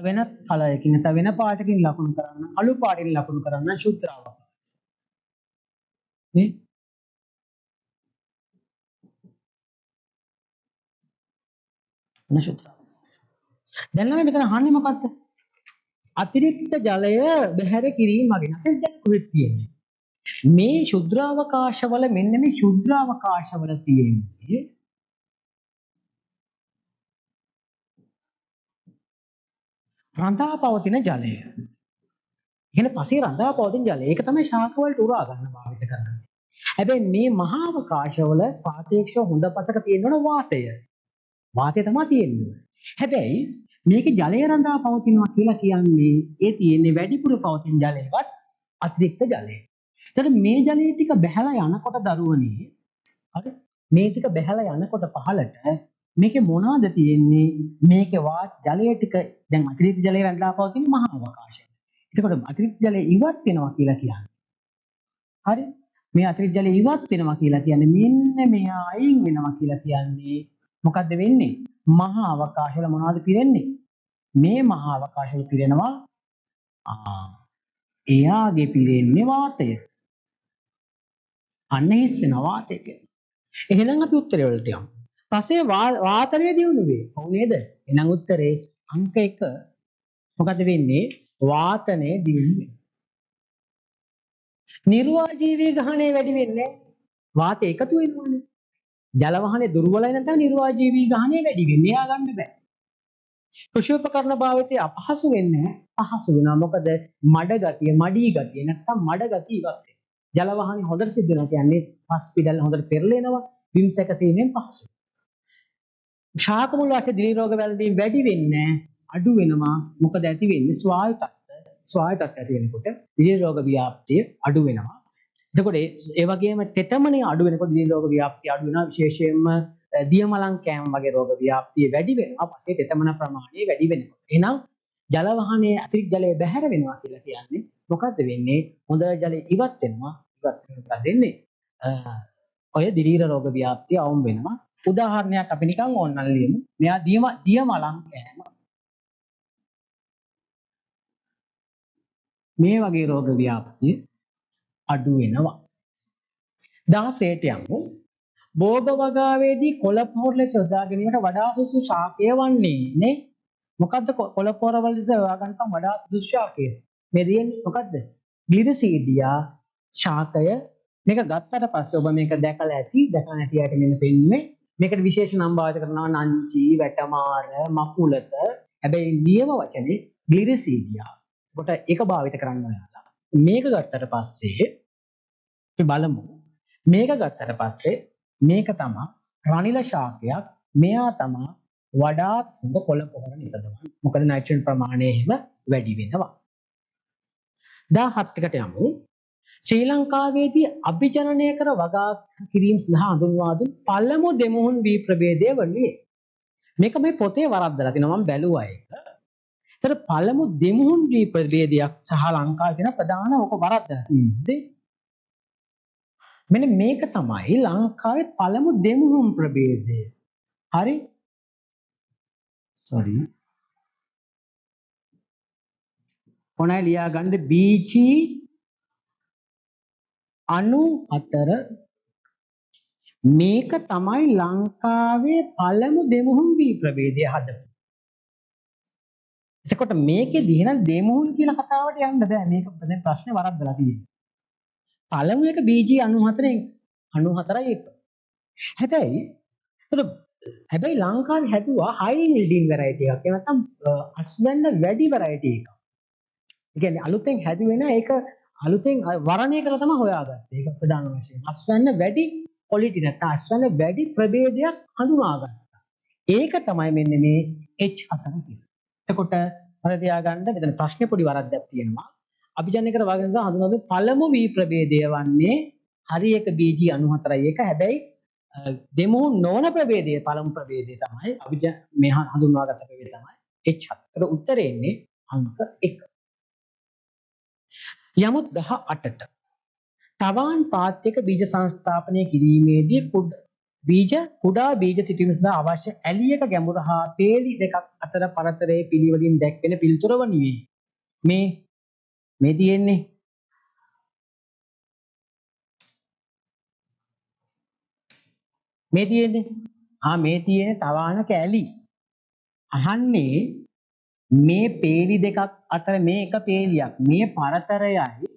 වෙන කලයකින් නැත්නම් වෙන පාටකින් ලකුණු කරන්න, අලු පාටින් ලකුණු කරන්න ශුද්ධ අවකාශ. මේ ශුද්ධ. දැන් නම් මෙතන අහන්නේ මොකක්ද? අතිරික්ත ජලය බැහැර කිරීම වගේ නැසෙල් ජල කොහෙද තියෙන්නේ? මේ ශුද්ධාවකාශවල මෙන්න මේ ශුද්ධාවකාශවල තියෙන්නේ රඳා පවතින ජලය. එහෙනම් පසේ රඳා පවතින ජලය. ඒක තමයි ශාක වලට උරා ගන්න භාවිත කරන්නේ. හැබැයි මේ මහා අවකාශවල සාපේක්ෂව හොඳ පසක තියෙනවනේ වාතය. වාතය තමයි තියෙන්නේ. හැබැයි මේකේ ජලය රඳා පවතිනවා කියලා කියන්නේ ඒ තියෙන්නේ වැඩිපුර පවතින ජලයවත් අතිරික්ත ජලය. එතකොට මේ ජලය ටික බැහැලා යනකොට දරුවනේ හරි මේ ටික බැහැලා යනකොට පහලට මේකේ මොනවද තියෙන්නේ? මේකේ ජලය ටික දැන් අතිරික්ත ජලය රඳා පවතින මහා අවකාශය. එතකොට අතිරික්ත ජලය ඉවත් වෙනවා කියලා කියන්නේ. හරි? මේ අතිරික්ත ජලය ඉවත් වෙනවා කියලා කියන්නේ මෙන්න මෙහා අයින් වෙනවා කියලා කියන්නේ මොකද්ද වෙන්නේ? මහා අවකාශවල මොනවද පිරෙන්නේ? මේ මහා අවකාශවල පිරෙනවා එයාගේ පිරෙන්නේ වාතය. අන්න හිස් වෙනවා වාතය කියන්නේ. එහෙනම් අපි උත්තරය වලට යමු. පස්සේ වාතනය දියුණු වේ. ඔව් නේද? එහෙනම් උත්තරේ අංක 1 මොකද වෙන්නේ? වාතනය දියුණු වෙනවා. නිර්වාජීවී ගහණය වැඩි වෙන්නේ වාතය එකතු වෙනවනේ. ජල වහනේ දුර්වලයි නැත්නම් නිර්වාජීවී ගහණය වැඩි වෙන්නේ. එයා ගන්න බෑ. කෘෂි උපකරණ භාවිතය අපහසු වෙන්නේ පහසු වෙනවා. මොකද මඩ ගතිය, මඩී ගතිය නැත්නම් මඩ ගතිය ඉවත් වෙනවා. ජල වහනේ හොඳට සිද්ධ වෙනවා කියන්නේ පස් පිඩල් හොඳට පෙරලෙනවා. බිම් සැකසීමෙන් පහසු. ශාක මුල් වාසිය දිලි රෝග වැළඳීම් වැඩි වෙන්නේ අඩු වෙනවා. මොකද ඇති වෙන්නේ ස්වායු තත්ත්ව ඇති වෙනකොට දිලි රෝග ව්‍යාප්තිය අඩු වෙනවා. එතකොට ඒ වගේම තෙතමනේ අඩු වෙනකොට දිලි රෝග ව්‍යාප්තිය අඩු වෙනවා. විශේෂයෙන්ම දියමලං කෑම වගේ රෝග ව්‍යාප්තිය වැඩි වෙනවා පස්සේ තෙතමන ප්‍රමාණය වැඩි වෙනකොට. එහෙනම් ජල වාහනයේ අතිරික්ත ජලය බැහැර වෙනවා කියලා කියන්නේ මොකද්ද වෙන්නේ? හොඳ ජලය ඉවත් වෙනවා. ඉවත් වෙනකොට දෙන්නේ ඔය දිලීර රෝග ව්‍යාප්තිය අවුම් වෙනවා. උදාහරණයක් අපි නිකන් ඕනනම් ලියමු. මෙයා දියමලං කෑම. මේ වගේ රෝග ව්‍යාප්තිය අඩු වෙනවා. 16ට යමු. භෝග වගාවේදී කොළ පොහොර ලෙස යොදා ගැනීමට වඩා සුදුසු ශාකය වන්නේ නේ. මොකද්ද කොළ පොහොර වල ලෙස යොදා ගන්නකම් වඩා සුදුසු ශාකය? මේ දෙන්නේ මොකද්ද? ග්ලිරිසීඩියා ශාකය. මේක ගත්තට පස්සේ ඔබ මේක දැකලා ඇති. දැකලා නැති අයට මෙන්න පෙන්නේ. මේකට විශේෂ නම් භාවිත කරනවා නංචි, වැටමාර, මකුලත. හැබැයි නියම වචනේ ග්ලිරිසීඩියා. කොට ඒක භාවිත කරන්න ඔයාලා. මේක ගත්තට පස්සේ අපි බලමු. මේක ගත්තට පස්සේ මේක තමයි රනිල ශාකයක්. මෙයා තමයි වඩාත් හොඳ කොළ පොහොර නිපදවන්නේ. මොකද නයිට්‍රජන් ප්‍රමාණය එහෙම වැඩි වෙනවා. 17කට යමු. ශ්‍රී ලංකාවේදී අභිජනනය කර වගා කිරීම සඳහා හඳුන්වා දුන් පළමු දෙමුහුන් වී ප්‍රභේදය වන්නේ. මේක මේ පොතේ වරද්දලා තිනවා මම බැලුවා ඒක. ඒතර පළමු දෙමුහුන් වී ප්‍රභේදයක් සහ ලංකාවේ තියෙන ප්‍රධාන ඔක වරද්දලා තියෙන්නේ. මෙන්න මේක තමයි ලංකාවේ පළමු දෙමුහුන් ප්‍රභේදය. හරි? sorry. කොනයි ලියා ගන්න BG 94 මේක තමයි ලංකාවේ පළමු දෙමුහුන් වී ප්‍රභේදය හදපු. එතකොට මේකෙදී එහෙනම් දෙමුහුන් කියලා කතාවට යන්න බෑ. මේක දැන් ප්‍රශ්නේ වරද්දලා තියෙන්නේ. පළමු එක BG 94යි එක. හැබැයි ලංකාවේ හැදුවා high yielding variety එකක්. ඒ නැත්නම් අස්වැන්න වැඩි variety එකක්. ඒ කියන්නේ අලුතෙන් හැදුවේ නෑ ඒක අලුතෙන් වරණය කරලා තමයි හොයාගත්තේ. ඒක ප්‍රධාන වශයෙන්. අස්වැන්න වැඩි quality නැත්නම් අස්වැන්න වැඩි ප්‍රභේදයක් හඳුනාගත්තා. ඒක තමයි මෙන්න මේ H4 කියන්නේ. එතකොට මම තියාගන්න මෙතන ප්‍රශ්නේ පොඩි වරද්දක් තියෙනවා. අභිජනනය කර වගා නිසා හඳුන්වන පළමු වී ප්‍රභේදය වන්නේ හරි එක BG 94යි එක. හැබැයි දෙමුහුන් නොවන ප්‍රභේදයේ පළමු ප්‍රභේදය තමයි මේ හඳුන්වාගත්ත ප්‍රභේදය තමයි H4. ඒතර උත්තරේ එන්නේ අංක 1. යමු 18ට. තවාන් පාත්‍යක බීජ සංස්ථාපනය කිරීමේදී කුඩා බීජ සිටීම සඳහා අවශ්‍ය ඇලියක ගැඹුර හා පේලි දෙකක් අතර පරතරයේ පිළිවෙලින් දැක්වෙන පිළිතුර වනුයේ. මේ තියෙන්නේ මේ තියෙන්නේ තවාන කැලි. අහන්නේ මේ පේලි දෙකක් අතර මේ එක පේලියක් මේ පරතරයයි.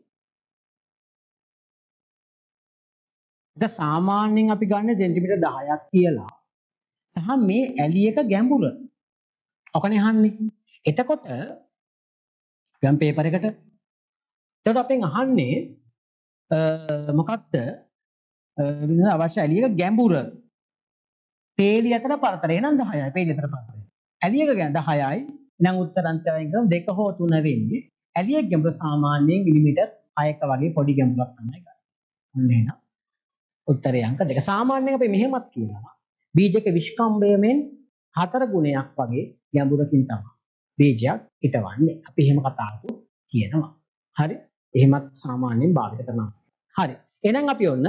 ඒක සාමාන්‍යයෙන් අපි ගන්න සෙන්ටිමීටර් 10ක් කියලා. සහ මේ ඇලියක ගැඹුර. ඔකනේ අහන්නේ. එතකොට ගම් පේපර් එකට එතකොට අපෙන් අහන්නේ මොකක්ද අවශ්‍ය ඇලියක ගැඹුර පේලි අතර පරතරය නම් 10යි. පේලි අතර පරතරය ඇලියක 10යි. නම් උත්තර අන්තයෙන් ගම 2 හෝ 3 වෙන්නේ. ඇලියක ගැඹුර සාමාන්‍යයෙන් මිලිමීටර් 6ක වගේ පොඩි ගැඹුරක් තමයි ගන්න. ඔන්න එහෙනම් උත්තරේ අංක 2. සාමාන්‍යයෙන් අපි මෙහෙමත් කියනවා. බීජක විස්කම්භයයෙන් 4 ගුණයක් වගේ ගැඹුරකින් තමයි බීජයක් හිටවන්නේ. අපි එහෙම කතාවක කියනවා. හරි? එහෙමත් සාමාන්‍යයෙන් භාවිත කරන අවස්ථා. හරි. එහෙනම් අපි ඔන්න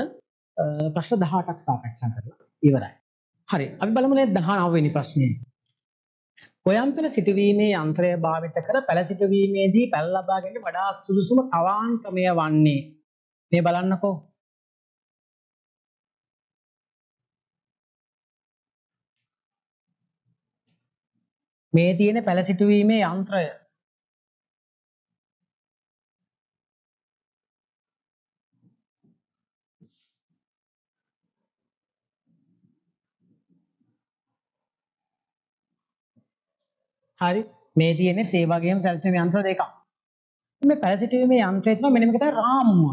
ප්‍රශ්න 18ක් සාකච්ඡා කරලා ඉවරයි. හරි. අපි බලමු නේ 19 වෙනි ප්‍රශ්නේ. ගොයම් පෙළ සිටුවීමේ යන්ත්‍රය භාවිත කර පැළ සිටුවීමේදී පැළ ලබා ගැනීමට වඩා සුදුසුම තවාන් ක්‍රමය වන්නේ. මේ බලන්නකෝ. මේ තියෙන පැළ සිටුවීමේ යන්ත්‍රය. හරි. මේ තියෙන්නේ ඒ වගේම සැලසිලිමේ යන්ත්‍ර දෙකක්. මේ පැළ සිටුවීමේ යන්ත්‍රය තමයි මෙන්න මේක තමයි රාමුව.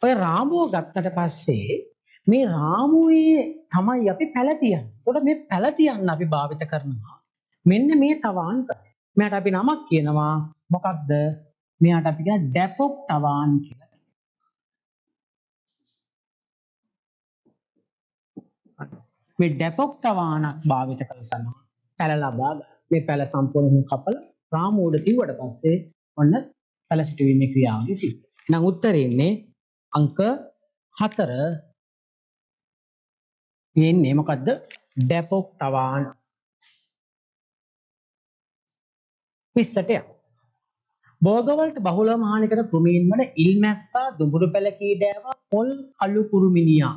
ඔය රාමුව ගත්තට පස්සේ මේ රාමුවේ තමයි අපි පැළ තියන්නේ. ඒකට මේ පැළ තියන්න අපි භාවිත කරනවා. මෙන්න මේ තවාන් ක්‍රමය. මෙයාට අපි නමක් කියනවා මොකක්ද? මෙයාට අපි කියන ඩැපොක් තවාන් කියලා. මේ ඩැපොක් තවාණක් භාවිත කළ තමයි පැල ලබා ගන්න. මේ පැල සම්පූර්ණයෙන් කපලා රාමුවට තියුවට පස්සේ ඔන්න පැල සිටුවීමේ ක්‍රියාවලිය සිද්ධ වෙනවා. එහෙනම් උත්තරේ ඉන්නේ අංක 4 වෙන්නේ මොකද්ද? ඩැපොක් තවාණ. 20ට යනවා. භෝගවලට බහුලවම හානි කර කෘමීන් වන ඉල්මැස්සා දුඹුරු පැල කීඩෑවා පොල් කළු කුරුමිනියා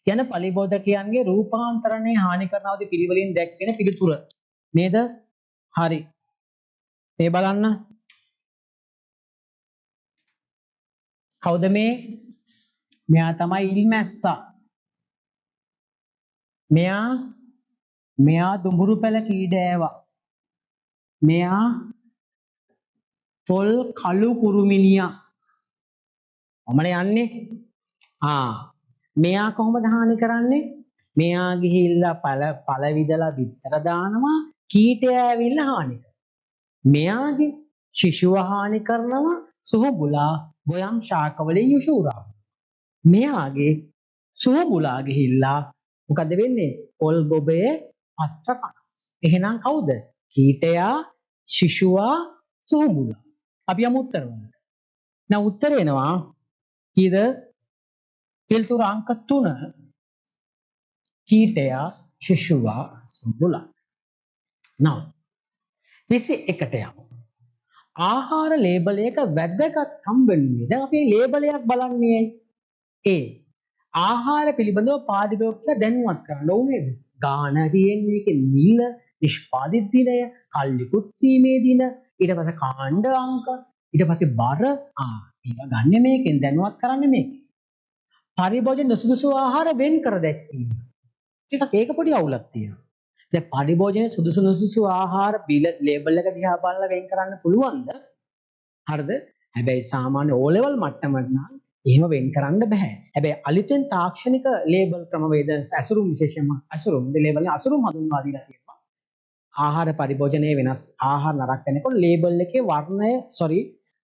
යන පලිබෝධකයන්ගේ රූපාන්තරණය හානි කරන අවදි පිළිවෙලින් දැක්වෙන පිළිතුර නේද? හරි. මේ බලන්න. කවුද මේ? මෙයා තමයි ඉල්මැස්සා. මෙයා දුඹුරු පැල කීඩෑවා. මෙයා පොල් කළු කුරුමිනියා. ඔමන යන්නේ. මෙයා කොහොමද හානි කරන්නේ? මෙයා ගිහිල්ලා පළ විදලා බිත්තර දානවා, කීටය ඇවිල්ලා හානි කරනවා. මෙයාගේ ශිෂුව හානි කරනවා, සුහුබුලා ගොයම් ශාක වලින් යුෂුරා. මෙයාගේ සුහුබුලා ගිහිල්ලා මොකද වෙන්නේ? පොල් ගොබේ පත්‍ර කනවා. එහෙනම් කවුද? කීටයා, ශිෂුවා, සුහුබුලා. අපි යමු උත්තර වලට. දැන් උත්තර එනවා කීයද? පිළිතුර අංක 3 කීටයා, ශිෂුවා, සුහුබුලා. now 21ට යමු. ආහාර ලේබලයක වැදගත්කම් වෙන්නේ. දැන් අපි ලේබලයක් බලන්නේ ආහාර පිළිබඳව පාරිභෝගිකයා දැනුවත් කරන්න ඕනේද? ගාන තියෙන්නේ ඒකේ නිල, නිෂ්පාදිත දිනය, කල්ලිකුත් වීමේ දින, ඊට පස්සේ කාණ්ඩ අංක, ඊට පස්සේ බර ඒවා ගන්න මේකෙන් දැනුවත් කරන්නේ මේක. පරිභෝජන නුසුදුසු ආහාර වෙන් කර දැක්වීම. ඒක පොඩි අවුලක් තියෙනවා. දැන් පරිභෝජනයේ සුදුසු නුසුදුසු ආහාර ලේබල් එක දිහා බලලා වෙන් කරන්න පුළුවන්ද? හරිද? හැබැයි සාමාන්‍ය O level මට්ටමට නම් එහෙම වෙන් කරන්න බෑ. හැබැයි අලුතෙන් තාක්ෂණික ලේබල් ක්‍රමවේද ඇසුරුම් විශේෂයෙන්ම ඇසුරුම් ලේබල් එක අසුරුම් හඳුන්වා දීලා තියෙනවා. ආහාර පරිභෝජනයේ වෙනස් ආහාර නරක වෙනකොට ලේබල් එකේ වර්ණය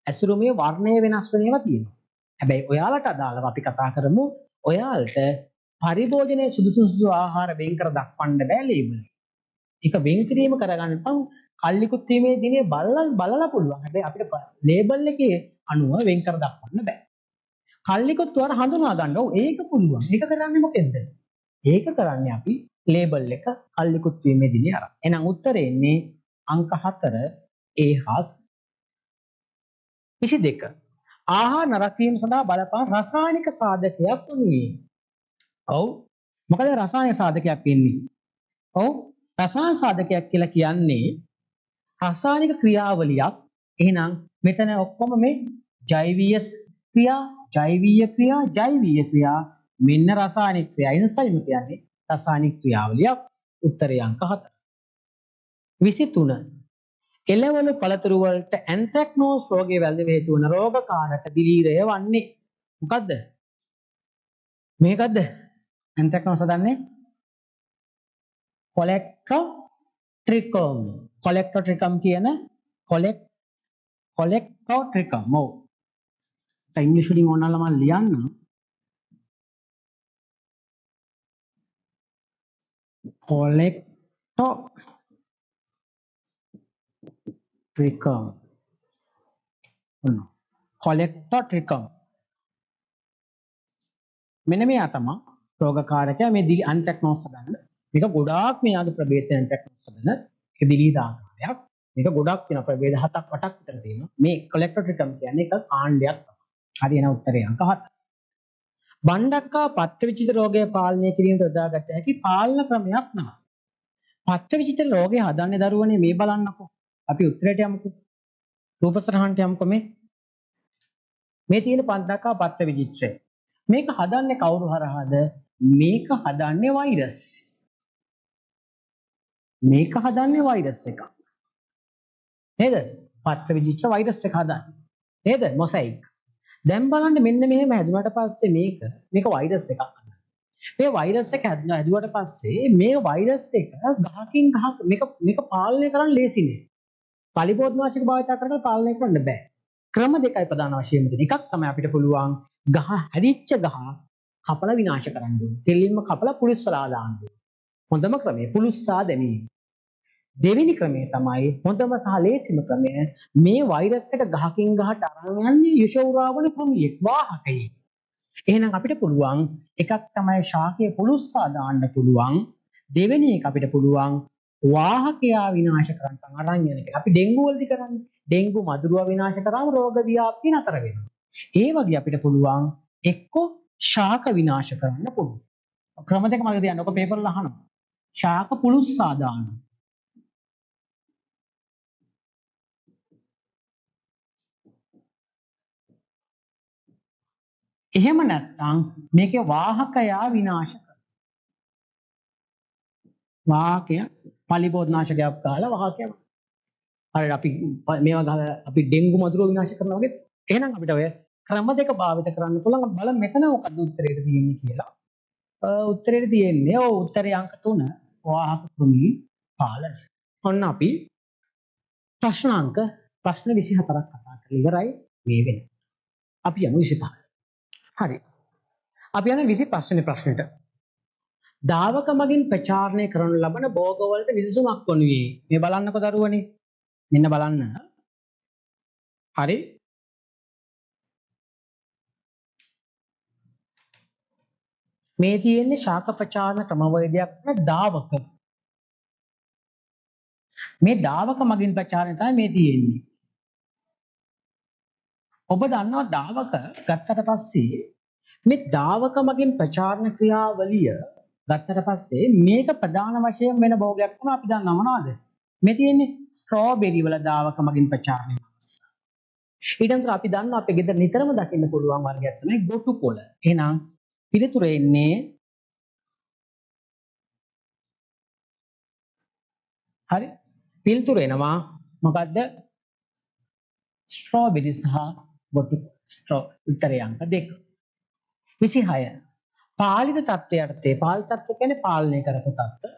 ඇසුරුමේ වර්ණය වෙනස් වෙන ඒවා තියෙනවා. හැබැයි ඔයාලට අදාළව අපි කතා කරමු. ඔයාලට පරිභෝජනයේ සුදුසු ආහාර වෙන් කර දක්වන්න බෑ ලේබල් එක. ඒක වෙන් කිරීම කරගන්න නම් කල්ලිකුත් වීමේ දිනේ බලලා පුළුවන්. හැබැයි අපිට ලේබල් එකේ අනුව වෙන් කර දක්වන්න බෑ. කල්ලිකුත් වර හඳුනා ගන්න ඕ ඒක පුළුවන්. ඒක කරන්නේ මොකෙන්ද? ඒක කරන්නේ අපි ලේබල් එක කල්ලිකුත් වීමේ දිනේ අරන්. එහෙනම් උත්තරේ එන්නේ අංක 4 A හස් 22. ආහාර නරක වීම සඳහා බලපාන රසායනික සාධකයක් වුණේ. ඔව්. මොකද රසායනික සාධකයක් වෙන්නේ? ඔව්. රසායනික සාධකයක් කියලා කියන්නේ රසායනික ක්‍රියාවලියක්. එහෙනම් මෙතන ඔක්කොම මේ ජෛවීය ක්‍රියා මෙන්න රසායනික ක්‍රියා එන්සයිම් කියන්නේ රසායනික ක්‍රියාවලියක්. උත්තරේ අංක 4. 23. එළවලු පළතුරු වලට ඇන්ත්‍රැක්නෝස් රෝගයේ වැළඳීම හේතු වන රෝගකාරක දිලීරය වන්නේ මොකද්ද? මේකද්ද? ඇන්ත්‍රැක්නෝස් හදන්නේ කොලෙක්ට්‍රොට්‍රිකම් කියන කොලෙක්ට්‍රොට්‍රිකම්. ඔව්. ඉංග්‍රීසි වලින් ඕනනම් මම ලියන්න. කොලෙක්ට්‍රොට්‍රිකම්. මෙන්න මෙයා තමයි රෝගකාරකයා මේ ඇන්ත්‍රැක්නෝස් හදන්න. මේක ගොඩාක් මෙයාගේ ප්‍රභේද ඇන්ත්‍රැක්නෝස් හදන එක දිලීර ආකාරයක්. මේක ගොඩක් තියෙනවා ප්‍රභේද 7ක් 8ක් විතර තියෙනවා. මේ කොලෙක්ට්‍රොට්‍රිකම් කියන්නේ එක කාණ්ඩයක් තමයි. හරි එන උත්තරේ අංක 7. බණ්ඩක්කා පත්‍රවිචිත රෝගය පාලනය කිරීමට යොදාගත හැකි පාලන ක්‍රමයක් නම. පත්‍රවිචිත රෝගය හදන්නේ දරුවනේ මේ බලන්නකෝ. අපි උත්තරයට යමුකෝ. රූපසරහනට යමුකෝ මේ තියෙන බණ්ඩක්කා පත්‍රවිචිත්‍රය. මේක හදන්නේ කවුරු හරහාද? මේක හදන්නේ වෛරස්. මේක හදන්නේ වෛරස් එකක්. නේද? පත්‍රවිචිත්‍ර වෛරස් එක හදන්නේ. නේද? මොසයික්. දැන් බලන්න මෙන්න මෙහෙම හැදුවට පස්සේ මේක වෛරස් එකක්. මේ වෛරස් එක හැදුවට පස්සේ මේ වෛරස් එක ගහකින් ගහ මේක පාලනය කරන්න ලේසි නෑ. පලිබෝධනාශක භාවිත කරලා පාලනය කරන්න බෑ. ක්‍රම දෙකයි ප්‍රධාන වශයෙන් තියෙන. එකක් තමයි අපිට පුළුවන් ගහ හැදිච්ච ගහ කපලා විනාශ කරන්න ඕනේ. තෙලින්ම කපලා පුලිස්සලා දාන්න ඕනේ. හොඳම ක්‍රමය පුළුස්සා දැමීම. දෙවෙනි ක්‍රමය තමයි හොඳම සහ ලේසිම ක්‍රමය මේ වෛරස් එක ගහකින් ගහට අරන් යන්නේ යුෂ උරාවන කෘමියෙක් වාහකයෙක්. එහෙනම් අපිට පුළුවන් එකක් තමයි ශාකයේ පුළුස්සා දාන්න පුළුවන්. දෙවෙනි එක අපිට පුළුවන් වාහකයා විනාශ කරන්න අරන් යන එක. අපි ඩෙන්ගු වලදී කරන්නේ. ඩෙන්ගු මදුරුවා විනාශ කරාම රෝග ව්‍යාප්තිය නතර වෙනවා. ඒ වගේ අපිට පුළුවන් එක්ක ශාක විනාශ කරන්න පුළුවන්. ක්‍රම දෙක මගේ තියන්න. ඔක පේපර් වල අහනවා. ශාක පුළුස්සා දාන්න. එහෙම නැත්නම් මේකේ වාහකයා විනාශ කරනවා. වාහකය පලිබෝධනාශකයක් ගහලා වාහකය. හරි අපි මේවා ගහලා අපි ඩෙන්ගු මදුරුව විනාශ කරනවා වගේ. එහෙනම් අපිට ඔය ක්‍රම දෙක භාවිත කරන්න පුළුවන්. බලමු මෙතන මොකක්ද උත්තරේට තියෙන්නේ කියලා. උත්තරේට තියෙන්නේ ඔව් උත්තරේ අංක 3 වාහක කෘමී පාලනය. ඔන්න අපි ප්‍රශ්න 24ක් කතා කරලා ඉවරයි මේ වෙන. අපි යමු 25. හරි. අපි යන 25 වෙනි ප්‍රශ්නෙට. දාවක මගින් ප්‍රචාරණය කරනු ලබන භෝගවලට විසඳුමක් වනුයේ. මේ බලන්නකො දරුවනේ. මෙන්න බලන්න. හරි. මේ තියෙන්නේ ශාක ප්‍රචාරණ ක්‍රමවේදයක් න දාවක. මේ දාවක මගින් ප්‍රචාරණය තමයි මේ තියෙන්නේ. ඔබ දන්නවා දාවක ගත්තට පස්සේ මේ දාවක මගින් ප්‍රචාරණ ක්‍රියාවලිය ගත්තට පස්සේ මේක ප්‍රධාන වශයෙන් වෙන භෝගයක් තමයි අපි දන්නවා මොනවද? මේ තියෙන්නේ ස්ට්‍රෝබෙරි වල දාවක මගින් ප්‍රචාරණය අවස්ථාව. ඊට අමතරව අපි දන්නවා අපේ ගෙදර නිතරම දකින්න පුළුවන් වර්ගයක් තමයි ගොටු කොළ. එහෙනම් පිළිතුර එන්නේ හරි පිළිතුර එනවා මොකද්ද? ස්ට්‍රෝබෙරි සහ ගොටු උත්තරේ අංක 2. 26 පාලිත තත්ත්වයට පාලිත තත්ත්ව කියන්නේ පාලනය කරපු තත්ත්ව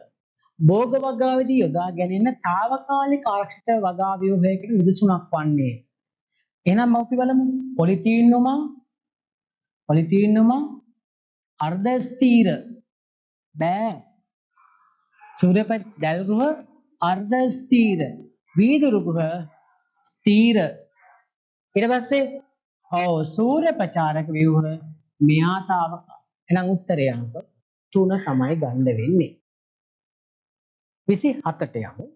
භෝග වගාවේදී යොදා ගැනීම తాවකාලික ආරක්ෂිත වගා ව්‍යුහයකට විදසුණක් වන්නේ. එහෙනම් අපි බලමු පොලිතීන් නුම අර්ධ ස්ථීර බෑ සූර්යපත් දැල් ගෘහ අර්ධ ස්ථීර වීදුරු ගෘහ ස්ථීර ඊට පස්සේ සූර්ය ප්‍රචාරක ව්‍යුහ මෙහා තාවකාලික. එහෙනම් උත්තරය අංක 3 තමයි ගන්න වෙන්නේ. 27ට යමු.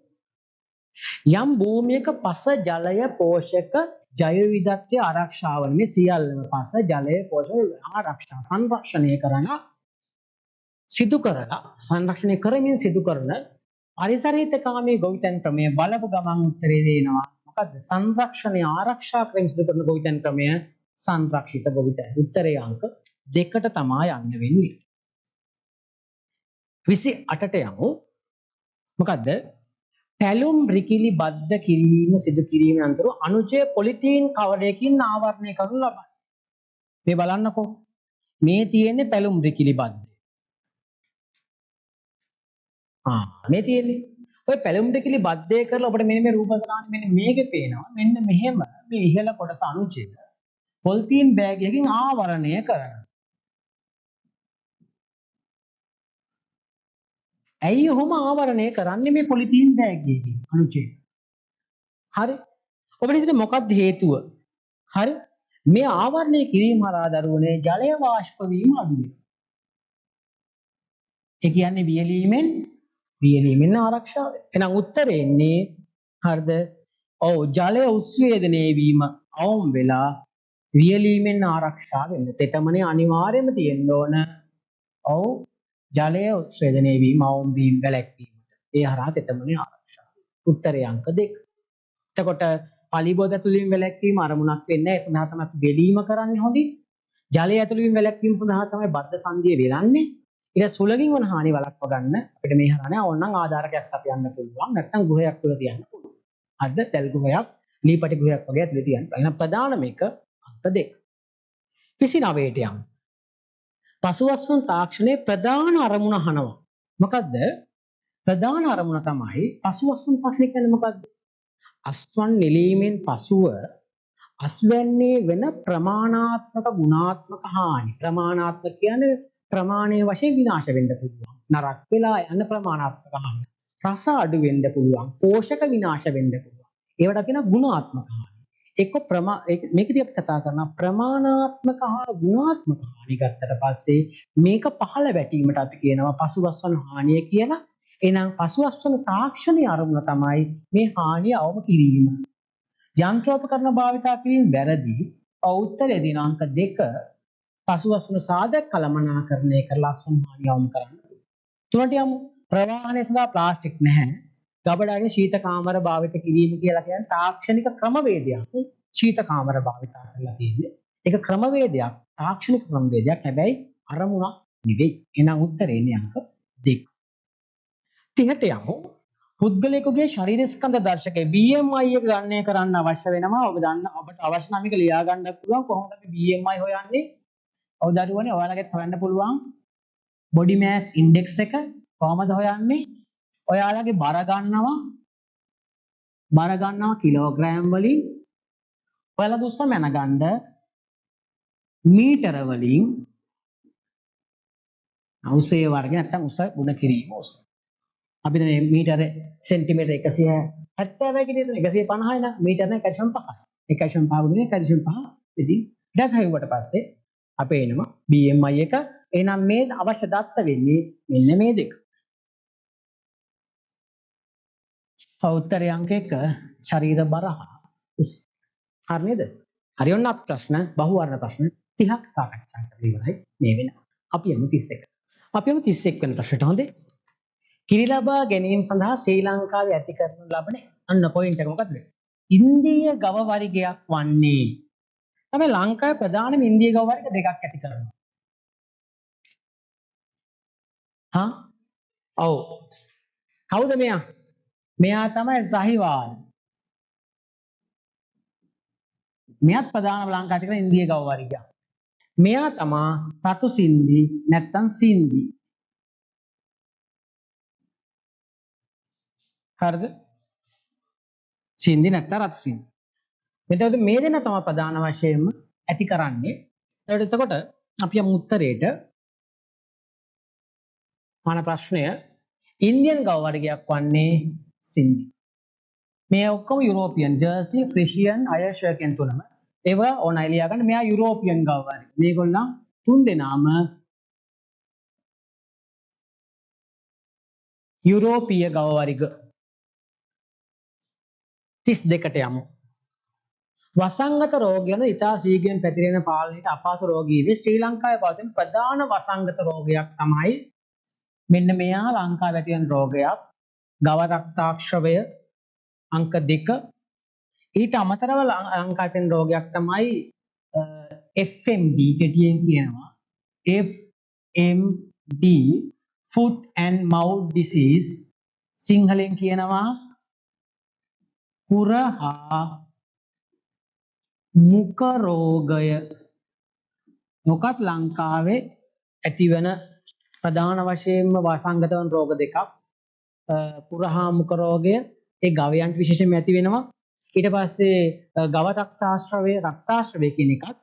යම් භූමියක පස ජලය පෝෂක ජෛව විවිධත්වය ආරක්ෂා වන මේ සියල්ලම පස ජලය පෝෂක ආරක්ෂා සංරක්ෂණය කරන සංරක්ෂණය කරමින් සිදු කරන පරිසරහිතකාමී ගොවිතැන් ක්‍රමය බලපු ගමන් උත්තරේ දෙනවා. මොකද්ද? සංරක්ෂණය ආරක්ෂා කරමින් සිදු කරන ගොවිතැන් ක්‍රමය සංරක්ෂිත ගොවිතැන්. උත්තරේ අංක 2ට තමයි යන්න වෙන්නේ. 28ට යමු. මොකද්ද? පැලුම් රිකිලි බද්ධ කිරීම සිදු කිරීම අතර අනුජය පොලිතීන් කවරයකින් ආවරණය කරනු ලබයි. මේ බලන්නකෝ. මේ තියෙන්නේ පැලුම් රිකිලි බද්ධ. මේ තියෙන්නේ. ඔය පැලුම් රිකිලි බද්ධය කරලා අපිට මෙන්න මේ රූප සටහන මෙන්න මේකේ පේනවා. මෙන්න මෙහෙම මේ ඉහළ කොටස අනුජය පොලිතීන් බෑගයකින් ආවරණය කරනවා. ඇයි ඔහොම ආවරණය කරන්නේ මේ පොලිතීන් බෑගයකින් අනුජය? හරි. ඔබට හිතෙන්නේ මොකක්ද හේතුව? හරි. මේ ආවරණය කිරීම හරහා දරුවනේ ජලය වාෂ්ප වීම අඩු වෙනවා. ඒ කියන්නේ වියලීමෙන් ආරක්ෂා වෙනවා. එහෙනම් උත්තරේ එන්නේ හරිද? ඔව් ජලය උස්වේදනය වීම අවම වෙලා වියලීමෙන් ආරක්ෂා වෙන්න. තෙතමනේ අනිවාර්යයෙන්ම තියෙන්න ඕන. ඔව් ජලය උස්වේදනය වීම අවම වීම වැළැක්වීමට. ඒ හරහා තෙතමනේ ආරක්ෂා. උත්තරේ අංක 2. එතකොට පලිබෝධ ඇතුළු වීම වැළැක්වීම අරමුණක් වෙන්නේ නැහැ. ඒ සඳහා තමයි අපි වෙලීම කරන්නේ හොඳින්. ජලය ඇතුළු වීම වැළැක්වීම සඳහා තමයි බද්ධ සංදිය වෙලන්නේ. ඊට සුලගින් වන හානි වළක්ව ගන්න අපිට මේ හරහා ඕනනම් ආධාරකයක් සපයන්න පුළුවන්. නැත්නම් ගෘහයක් තුල තියන්න පුළුවන්. අද දැල් ගෘහයක්, ලීපටි ගෘහයක් වගේ ඇතුලේ තියන්න. එහෙනම් ප්‍රධාන මේක අංක 2. 29ට යමු. පසුවස්වන තාක්ෂණයේ ප්‍රධාන අරමුණ අහනවා. මොකද්ද? ප්‍රධාන අරමුණ තමයි පසුවස්වන තාක්ෂණය කියන්නේ මොකද්ද? අස්වන් නෙලීමෙන් පසුව අස්වැන්නේ වෙන ප්‍රමාණාත්මක ගුණාත්මක හානි. ප්‍රමාණාත්මක කියන්නේ ප්‍රමාණයේ වශයෙන් විනාශ වෙන්න පුළුවන්. නරක් වෙලා යන ප්‍රමාණාත්මක හානිය. රස අඩු වෙන්න පුළුවන්. පෝෂක විනාශ වෙන්න පුළුවන්. ඒවට කියන ගුණාත්මක හානිය. මේකදී අපි කතා කරනවා ප්‍රමාණාත්මක හා ගුණාත්මක හානි ගත්තට පස්සේ මේක පහළ වැටීමට අපි කියනවා පසුබස්වන හානිය කියලා. එහෙනම් පසුබස්වන තාක්ෂණීය අරමුණ තමයි මේ හානිය අවම කිරීම. යන්ත්‍රෝපකරණ භාවිතා කිරීම වැරදි. උත්තරය දින අංක 2 පසුබස්වන සාධක කළමනාකරණය කරලා ලස්සන හානිය අවම කරන්න. තුනට යමු. ප්‍රවාහනය සඳහා ප්ලාස්ටික් නැහැ. ගබඩාවේ ශීත කාමර භාවිත කිරීම කියලා කියන්නේ තාක්ෂණික ක්‍රමවේදයක්. ශීත කාමර භාවිතා කරලා තියෙන්නේ. ඒක ක්‍රමවේදයක්, තාක්ෂණික ක්‍රමවේදයක්. හැබැයි අරමුණක් නෙවෙයි. එහෙනම් උත්තරේ ඉන්නේ අංක 2. 30ට යමු. පුද්ගලයෙකුගේ ශරීර ස්කන්ධ දර්ශකයේ BMI එක ගණනය කරන්න අවශ්‍ය වෙනවා. ඔබට අවශ්‍ය නම් එක ලියා ගන්නත් පුළුවන්. කොහොමද අපි BMI හොයන්නේ? ඔව් දරුවනේ ඔයාලගෙත් හොයන්න පුළුවන්. body mass index එක කොහොමද හොයන්නේ? ඔයාලගේ බර ගන්නවා කිලෝග්‍රෑම් වලින්. ඔයාලා දුස්ස මැන ගන්න මීටර වලින්. උසේ වර්ගය නැත්නම් උස ගුණ කිරීම උස. අපි දැන් මීටර සෙන්ටිමීටර 170 කියන 150යි නම් මීටර නේ 1.5. 1.5 ගුණය 1.5 ඉතින් ඊට හයුවට පස්සේ අපේ එනවා BMI එක. එහෙනම් මේ අවශ්‍ය දත්ත වෙන්නේ මෙන්න මේ දෙක. උත්තරය අංක 1 ශරීර බර හා උස. හරි නේද? හරි ඔන්න අප ප්‍රශ්න බහුවර්ණ ප්‍රශ්න 30ක් සාකච්ඡා කරලා ඉවරයි මේ වෙනවා. අපි යමු 31. අපි යමු 31 වෙනි ප්‍රශ්නට හොඳේ. කිරි ලබා ගැනීම සඳහා ශ්‍රී ලංකාවේ ඇති කරනු ලබන අන්න පොයින්ට් එක මොකක්ද? ඉන්දීය ගව වර්ගයක් වන්නේ. තමයි ලංකාවේ ප්‍රධානම ඉන්දීය ගව වර්ග දෙකක් ඇති කරනවා. හා? ඔව්. කවුද මෙයා? මෙයා තමයි සහිවාල්. මෙයාත් ප්‍රධානම ලංකාවේ ඇති කරන ඉන්දීය ගව වර්ගයක්. මෙයා තමයි රතු සින්දි නැත්තම් සින්දි. හරිද? සින්දි නැත්තම් රතු සින්දි. මෙතකොට මේ දෙන්න තමයි ප්‍රධාන වශයෙන්ම ඇති කරන්නේ. එතකොට අපි යමු උත්තරේට. මාන ප්‍රශ්නය ඉන්දියන් ගව වර්ගයක් වන්නේ සින්දි. මේ ඔක්කොම යුරෝපියන් ජර්සි, ෆ්‍රිසියන්, අයර්ෂය කියන තුනම ඒවා ඕනයි ලියා ගන්න. මෙයා යුරෝපියන් ගව වර්ග. මේගොල්ලන් තුන් දෙනාම යුරෝපීය ගව වර්ග. 32ට යමු. වසංගත රෝගයන ඉතා ශීඝ්‍රයෙන් පැතිරෙන පාලනයට අපහසු රෝගී වේ. ශ්‍රී ලංකාවේ පවතින ප්‍රධාන වසංගත රෝගයක් තමයි මෙන්න මෙයා ලංකාවේ ඇති වෙන රෝගයක්. ගව රක්තාක්ෂවය අංක 2. ඊට අමතරව ලංකාවේ තියෙන රෝගයක් තමයි FMD කෙටියෙන් කියනවා. FMD foot and mouth disease සිංහලෙන් කියනවා කුරහා මුඛ රෝගය. මොකක්ද ලංකාවේ ඇතිවන ප්‍රධාන වශයෙන්ම වසංගත වන රෝග දෙකක්. කුරහා මුඛ රෝගය ඒ ගවයන්ට විශේෂයෙන්ම ඇති වෙනවා. ඊට පස්සේ ගව රක්තාශ්‍රවය කියන එකත්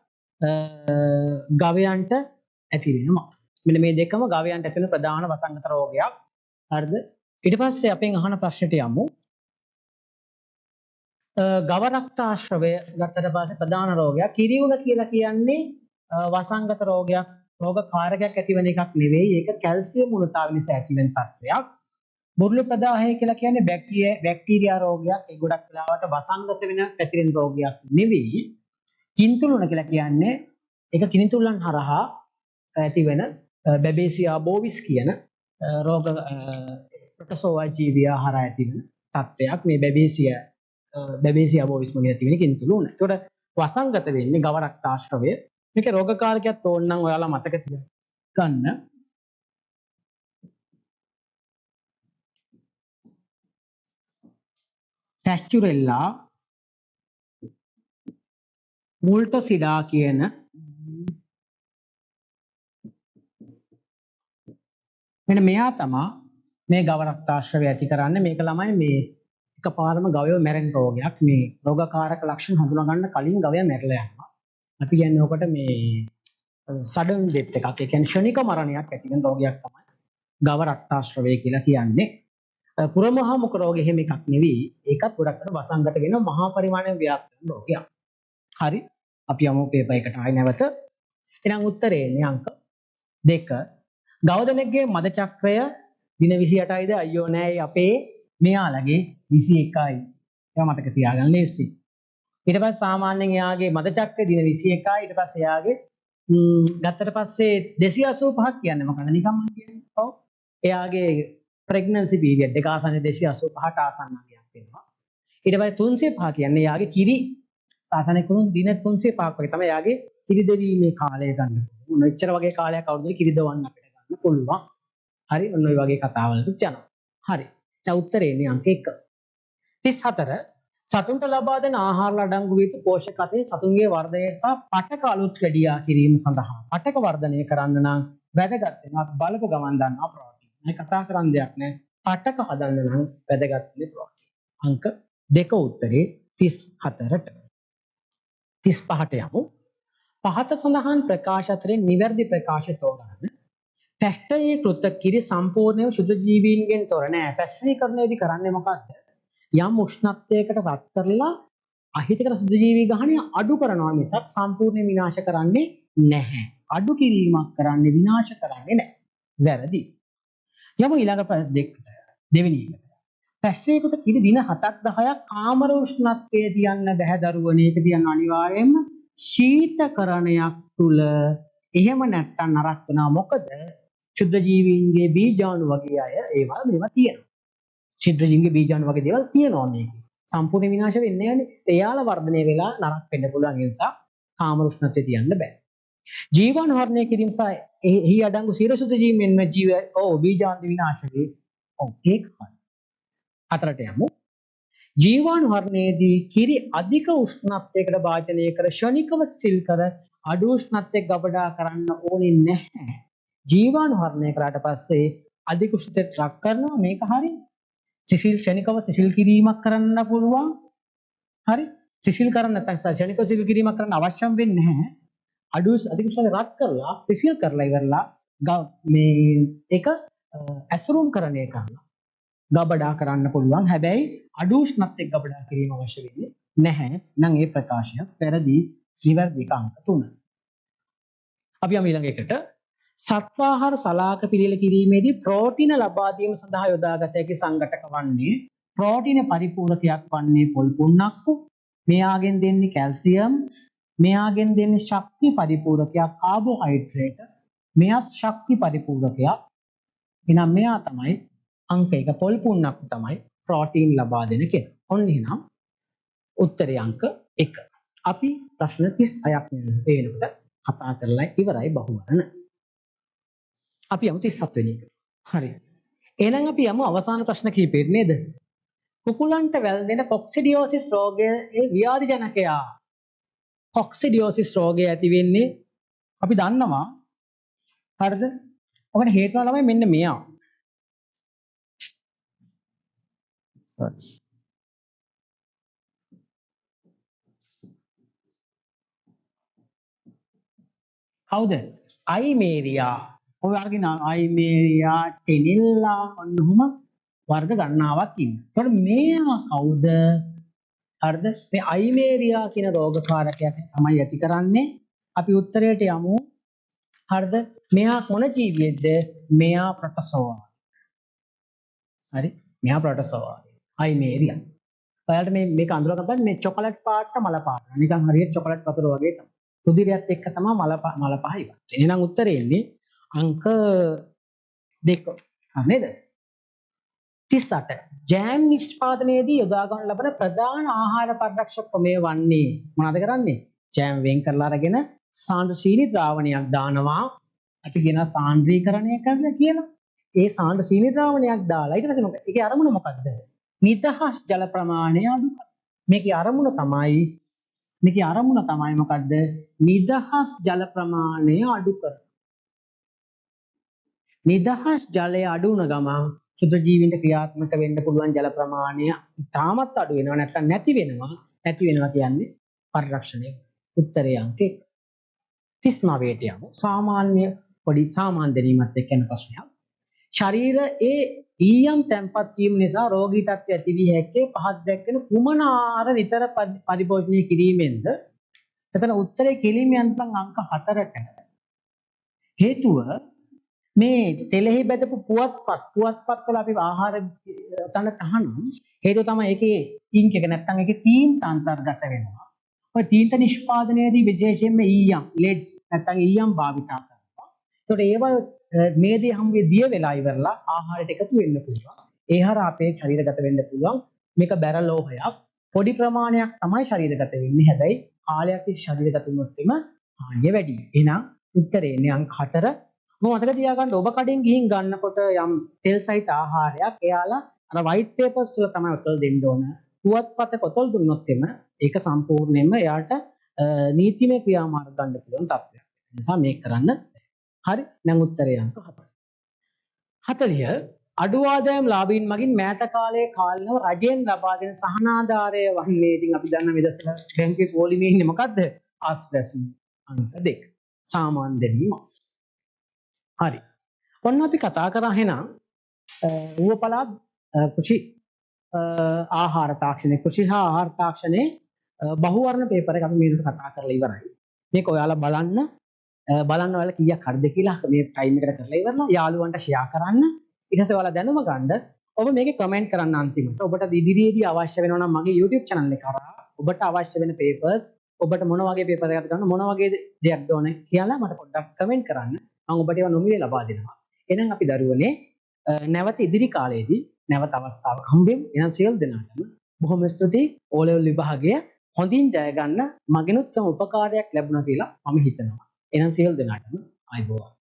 ගවයන්ට ඇති වෙනවා. මෙන්න මේ දෙකම ගවයන්ට ඇති වෙන ප්‍රධාන වසංගත රෝගයක්. හරිද? ඊට පස්සේ අපෙන් අහන ප්‍රශ්නෙට යමු. ගව රක්තාශ්‍රවය ගත්තට පස්සේ ප්‍රධාන රෝගයක් කිරිඋණ කියලා කියන්නේ වසංගත රෝගයක්. රෝග කාරකයක් ඇතිවන එකක් නෙවෙයි. ඒක කැල්සියම් උණුතාව නිසා ඇතිවෙන තත්ත්වයක්. බුරුළු ප්‍රදාහය කියලා කියන්නේ බැක්ටීරියා රෝගයක්. ඒ ගොඩක් වෙලාවට වසංගත වෙන පැතිරෙන රෝගයක් නෙවෙයි. කින්තුළුණ කියලා කියන්නේ ඒක කිනිතුල්ලන් හරහා ඇතිවෙන බැබේසියා බෝවිස් කියන රෝග ප්‍රොටසෝවා ජීවියා හරහා ඇතිවෙන තත්ත්වයක්. මේ බැබේසියා බෝවිස් මගින් ඇතිවෙන කින්තුළුණ. ඒකට වසංගත වෙන්නේ ගව රක්තාශ්‍රවය. මේක රෝගකාරකයක් ඕනනම් ඔයාලා මතක තියාගන්න. ටැස්චුරෙල්ලා මුල්ටොසිඩා කියන මෙන්න මෙයා තමයි මේ ගව රක්තාශ්‍රවය ඇති කරන්නේ. මේක ළමයි මේ එකපාරම ගවයෝ මැරෙන රෝගයක්. මේ රෝගකාරක ලක්ෂණ හඳුනා ගන්න කලින් ගවයා මැරලා යනවා. අපි කියන්නේ ඔකට මේ සඩන් ඩෙත් එකක්. ඒ කියන්නේ ක්ෂණික මරණයක් ඇති වෙන රෝගයක් තමයි ගව රක්තාශ්‍රවය කියලා කියන්නේ. කුරමහා මුඛ රෝගය එහෙම එකක් නෙවෙයි. ඒකත් ගොඩක් අර වසංගත වෙන මහා පරිමාණයෙන් ව්‍යාප්ත වෙන රෝගයක්. හරි. අපි යමු පේපර් එකට ආයි නැවත. එහෙනම් උත්තරේ එන්නේ අංක 2. ගව දෙනෙක්ගේ මද චක්‍රය දින 28යිද අයියෝ නෑ අපේ මෙයාලගේ 21යි. ඒක මතක තියාගන්න ලේසි. ඊට පස්සේ සාමාන්‍යයෙන් එයාගේ මද චක්‍රය දින 21යි. ඊට පස්සේ එයාගේ ගත්තට පස්සේ 285ක් කියන්නේ මොකද නිකම්ම කියන්නේ. ඔව්. එයාගේ ප්‍රෙග්නන්සි පීරියඩ් එක ආසන්න 285ට ආසන්නයක් වෙනවා. ඊට පස්සේ 305 කියන්නේ එයාගේ කිරි ආසන්න කරුණු දින 305ක් වගේ තමයි එයාගේ කිරි දෙවීමේ කාලය ගන්න. මෙච්චර වගේ කාලයක් අවුරුද්දේ කිරි දවන්න අපිට ගන්න පුළුවන්. හරි ඔන්න ඔය වගේ කතාවලට යනවා. හරි. දැන් උත්තරේ එන්නේ අංක 1. 34 සතුන්ට ලබා දෙන ආහාර අඩංගු වී පෝෂක අතේ සතුන්ගේ වර්ධනය සහ පටක අලුත් වැඩියා කිරීම සඳහා පටක වර්ධනය කරන්න නම් වැදගත් වෙනවා බලපු ගමන් දන්නවා ප්‍රෝටීන්. මේ කතා කරන්න දෙයක් නෑ. පටක හදන්න නම් වැදගත් වෙන්නේ ප්‍රෝටීන්. අංක 2 උත්තරේ 34ට. 35ට යමු. පහත සඳහන් ප්‍රකාශ අතරින් නිවැරදි ප්‍රකාශය තෝරන්න. පැස්ටරී කෘත කිරි සම්පූර්ණයෙන් ශුද්ධ ජීවීන්ගෙන් තොර නෑ. පැස්ටරීකරණයේදී කරන්නේ මොකද්ද? යම් උෂ්ණත්වයකට රත් කරලා අහිතකර සුද්ධ ජීවී ගහණය අඩු කරනවා මිසක් සම්පූර්ණයෙන් විනාශ කරන්නේ නැහැ. අඩු කිරීමක් කරන්නේ විනාශ කරන්නේ නැහැ. වැරදි. යමු ඊළඟ දෙකට දෙවෙනි එක. පැස්ටරීකృత කිරි දින 7ක් 10ක් කාමර උෂ්ණත්වයේ තියන්න බැහැ දරුවනේ. ඒක තියන්න අනිවාර්යයෙන්ම ශීතකරණයක් තුල. එහෙම නැත්තම් නරක වෙනවා. මොකද ශුද්ධ ජීවීන්ගේ බීජාණු වගේ අය මේවා තියෙනවා. ශිද්‍රජීවීන්ගේ බීජාණු වගේ දේවල් තියෙනවා මේකේ. සම්පූර්ණ විනාශ වෙන්නේ නැහැනේ. එයාලා වර්ධනය වෙලා නරක වෙන්න පුළුවන් නිසා කාම උෂ්ණත්වයේ තියන්න බෑ. ජීවාණු වර්ධනය කිරීම සහ එහි අඩංගු සියලුසුදු ජීවීන්ම බීජාණු විනාශ වේ. ඔව් ඒකයි. හතරට යමු. ජීවාණු වර්ධනයේදී කිරි අධික උෂ්ණත්වයකට භාජනය කර ශනිකව සිල් කර අඩු උෂ්ණත්වයක ගබඩා කරන්න ඕනේ නැහැ. ජීවාණු වර්ධනය කරාට පස්සේ අධික උෂ්ණත්වයට ලක් කරනවා මේක හරියි. සිසිල් ෂණිකව සිසිල් කිරීමක් කරන්න පුළුවන්. හරි. සිසිල් කරන්න නැත්නම් ෂණිකව සිසිල් කිරීමක් කරන්න අවශ්‍යම් වෙන්නේ නැහැ. අඩු අධිකුෂ්ණය රත් කරලා සිසිල් කරලා ඉවරලා මේ එක ඇසුරුම්කරණය කරනවා. ගබඩා කරන්න පුළුවන්. හැබැයි අඩු උෂ්ණත්වයක ගබඩා කිරීම අවශ්‍ය වෙන්නේ නැහැ. නම් මේ ප්‍රකාශය වැරදි. නිවැරදි අංක 3. අපි යමු ඊළඟ එකට. සත්වාහාර සලාක පිළියෙල කිරීමේදී ප්‍රෝටීන ලබා දීම සඳහා යොදාගත හැකි සංඝටක වන්නේ ප්‍රෝටීන පරිපූර්ණකයක් වන්නේ පොල් පුන්නක්කු. මෙයාගෙන් දෙන්නේ කැල්සියම්. මෙයාගෙන් දෙන්නේ ශක්ති පරිපූර්ණකයක් කාබෝහයිඩ්‍රේට්. මෙයත් ශක්ති පරිපූර්ණකයක්. එහෙනම් මෙයා තමයි අංක 1 පොල් පුන්නක්කු තමයි ප්‍රෝටීන් ලබා දෙන කෙනා. ඔන්න එහෙනම් උත්තරේ අංක 1. අපි ප්‍රශ්න 36ක් වෙනකොට කතා කරලා ඉවරයි බහුවරණ. අපි යමු 37 වෙනි එක. හරි. එහෙනම් අපි යමු අවසාන ප්‍රශ්න කීපෙට නේද? කුකුලන්ට වැළඳෙන කොක්සිඩියෝසිස් රෝගයේ ව්‍යාධි ජනකයා. කොක්සිඩියෝසිස් රෝගය ඇති වෙන්නේ අපි දන්නවා. හරිද? ඔබට හේතුව ළමයි මෙන්න මෙයා. කවුද? අයිමේරියා. ඔය වර්ගින අයිමේරියා ටෙනිල්ලා ඔන්නෝම වර්ග ගණනාවක් ඉන්නවා. ඒතකොට මේවා කවුද? හරිද? මේ අයිමේරියා කියන රෝගකාරකයක් තමයි ඇති කරන්නේ. අපි උත්තරයට යමු. හරිද? මෙයා මොන ජීවියෙක්ද? මෙයා ප්‍රොටසෝවා. හරි? මෙයා ප්‍රොටසෝවා. අයිමේරියා. ඔයාලට මේක අඳුර ගන්න මේ චොකලට් පාට මල පාට. නිකන් හරියට චොකලට් වතුර වගේ තමයි. රුධිරයත් එක්ක තමයි මල පහ ඉවත්. එහෙනම් උත්තරේ එන්නේ අංක 2. නේද? 38. ජෑම් නිෂ්පාදනයේදී යොදා ගන්න ලබන ප්‍රධාන ආහාර පරිරක්ෂක ක්‍රමය වන්නේ මොනවද කරන්නේ? ජෑම් වෙන් කරලා අරගෙන සාන්ද්‍ර සීනි ද්‍රාවණයක් දානවා. අපි කියනවා සාන්ද්‍රීකරණය කරන්න කියලා. ඒ සාන්ද්‍ර සීනි ද්‍රාවණයක් දාලා ඊට පස්සේ මොකද? ඒකේ අරමුණ මොකද්ද? නිදහස් ජල ප්‍රමාණය අඩු කරනවා. මේකේ අරමුණ තමයි මොකද්ද? නිදහස් ජල ප්‍රමාණය අඩු කරනවා. නිදහස් ජලය අඩු වුණ ගමන් සුද්ධ ජීවීන්ට ක්‍රියාත්මක වෙන්න පුළුවන් ජල ප්‍රමාණය ඉතාමත් අඩු වෙනවා. නැත්නම් නැති වෙනවා කියන්නේ පරිරක්ෂණය. උත්තරේ අංක 1. 39ට යමු. සාමාන්‍ය දැනීමත් එක්ක යන ප්‍රශ්නයක්. ශරීර ඒ ඊයම් තැන්පත් වීම නිසා රෝගී තත්ත්වය ඇති වී හැක්කේ පහත් දැක්වෙන කුමන ආහාර නිතර පරිභෝජනය කිරීමෙන්ද? එතන උත්තරේ කෙලින්ම යන්තම් අංක 4ට හේතුව මේ තෙලෙහි බෙදපු පුවත්පත් වල අපි ආහාර තන තහනම් හේතුව තමයි ඒකේ ඉන්ක් එක නැත්තම් ඒකේ තීන්ත අන්තර්ගත වෙනවා. ඔය තීන්ත නිෂ්පාදනයේදී විශේෂයෙන්ම ඊයම් ලෙඩ් නැත්තම් ඊයම් භාවිතා කරනවා. ඒකට ඒවා මේදී හැමගේ දිය වෙලා ඉවරලා ආහාරයට එකතු වෙන්න පුළුවන්. ඒ හරහා අපේ ශරීරගත වෙන්න පුළුවන්. මේක බැරල් ලෝහයක්. පොඩි ප්‍රමාණයක් තමයි ශරීරගත වෙන්නේ. හැබැයි කාලයක් තිස්සේ ශරීරගත වුණොත් එම හානිය වැඩි. එහෙනම් උත්තරේ එන්නේ අංක 4. මතක තියාගන්න ඔබ කඩෙන් ගිහින් ගන්නකොට යම් තෙල් සහිත ආහාරයක් එයාලා අර white papers වල තමයි ඔතල් දෙන්න ඕන. පුවත්පතක ඔතල් දුන්නොත් එම ඒක සම්පූර්ණයෙන්ම එයාට නීතිමය ක්‍රියාමාර්ග ගන්න පුළුවන් තත්ත්වයක්. ඒ නිසා මේක කරන්න. හරි. දැන් උත්තරේ අංක 4. 40 අඩු ආදායම් ලාභීන් මගින් මෑත කාලයේ කාලනව රජයෙන් ලබා දෙන සහනාධාරය වන්නේ ඉතින් අපි දන්න විදසල බැංකුවේ පොලිමේ ඉන්නේ මොකද්ද? ආස්වැසුම් අංක 2. සාමාන්‍ය දෙනීම. හරි. ඔන්න අපි කතා කරා එහෙනම් ඌව පළාත් කෘෂි ආහාර තාක්ෂණයේ කෘෂි හා ආහාර තාක්ෂණයේ බහුවර්ණ පේපර් එක අපි මේකට කතා කරලා ඉවරයි. මේක ඔයාලා බලන්න ඔයාලා කීයක් හරිද කියලා මේ ටයිම් එකට කරලා ඉවරලා යාළුවන්ට ෂෙයා කරන්න. ඊට පස්සේ ඔයාලා දැනුම ගන්න ඔබ මේකේ කමෙන්ට් කරන්න අන්තිමට. ඔබට ඉදිරියේදී අවශ්‍ය වෙනවා නම් මගේ YouTube channel එක කරා ඔබට අවශ්‍ය වෙන papers ඔබට මොන වගේ paper එකක්ද ගන්න මොන වගේ දෙයක්ද ඕනේ කියලා මට පොඩ්ඩක් කමෙන්ට් කරන්න. මම ඔබට ඒවා නොමිලේ ලබා දෙනවා. එහෙනම් අපි දරුවනේ නැවත ඉදිරි කාලයේදී නැවත අවස්ථාවක් හම්බෙමු. එහෙනම් සියලු දෙනාටම බොහොම ස්තුතියි. O level විභාගය හොඳින් ජය ගන්න මගෙනුත් උපකාරයක් ලැබුණා කියලා මම හිතනවා. එහෙනම් සියලු දෙනාටම ආයුබෝවන්.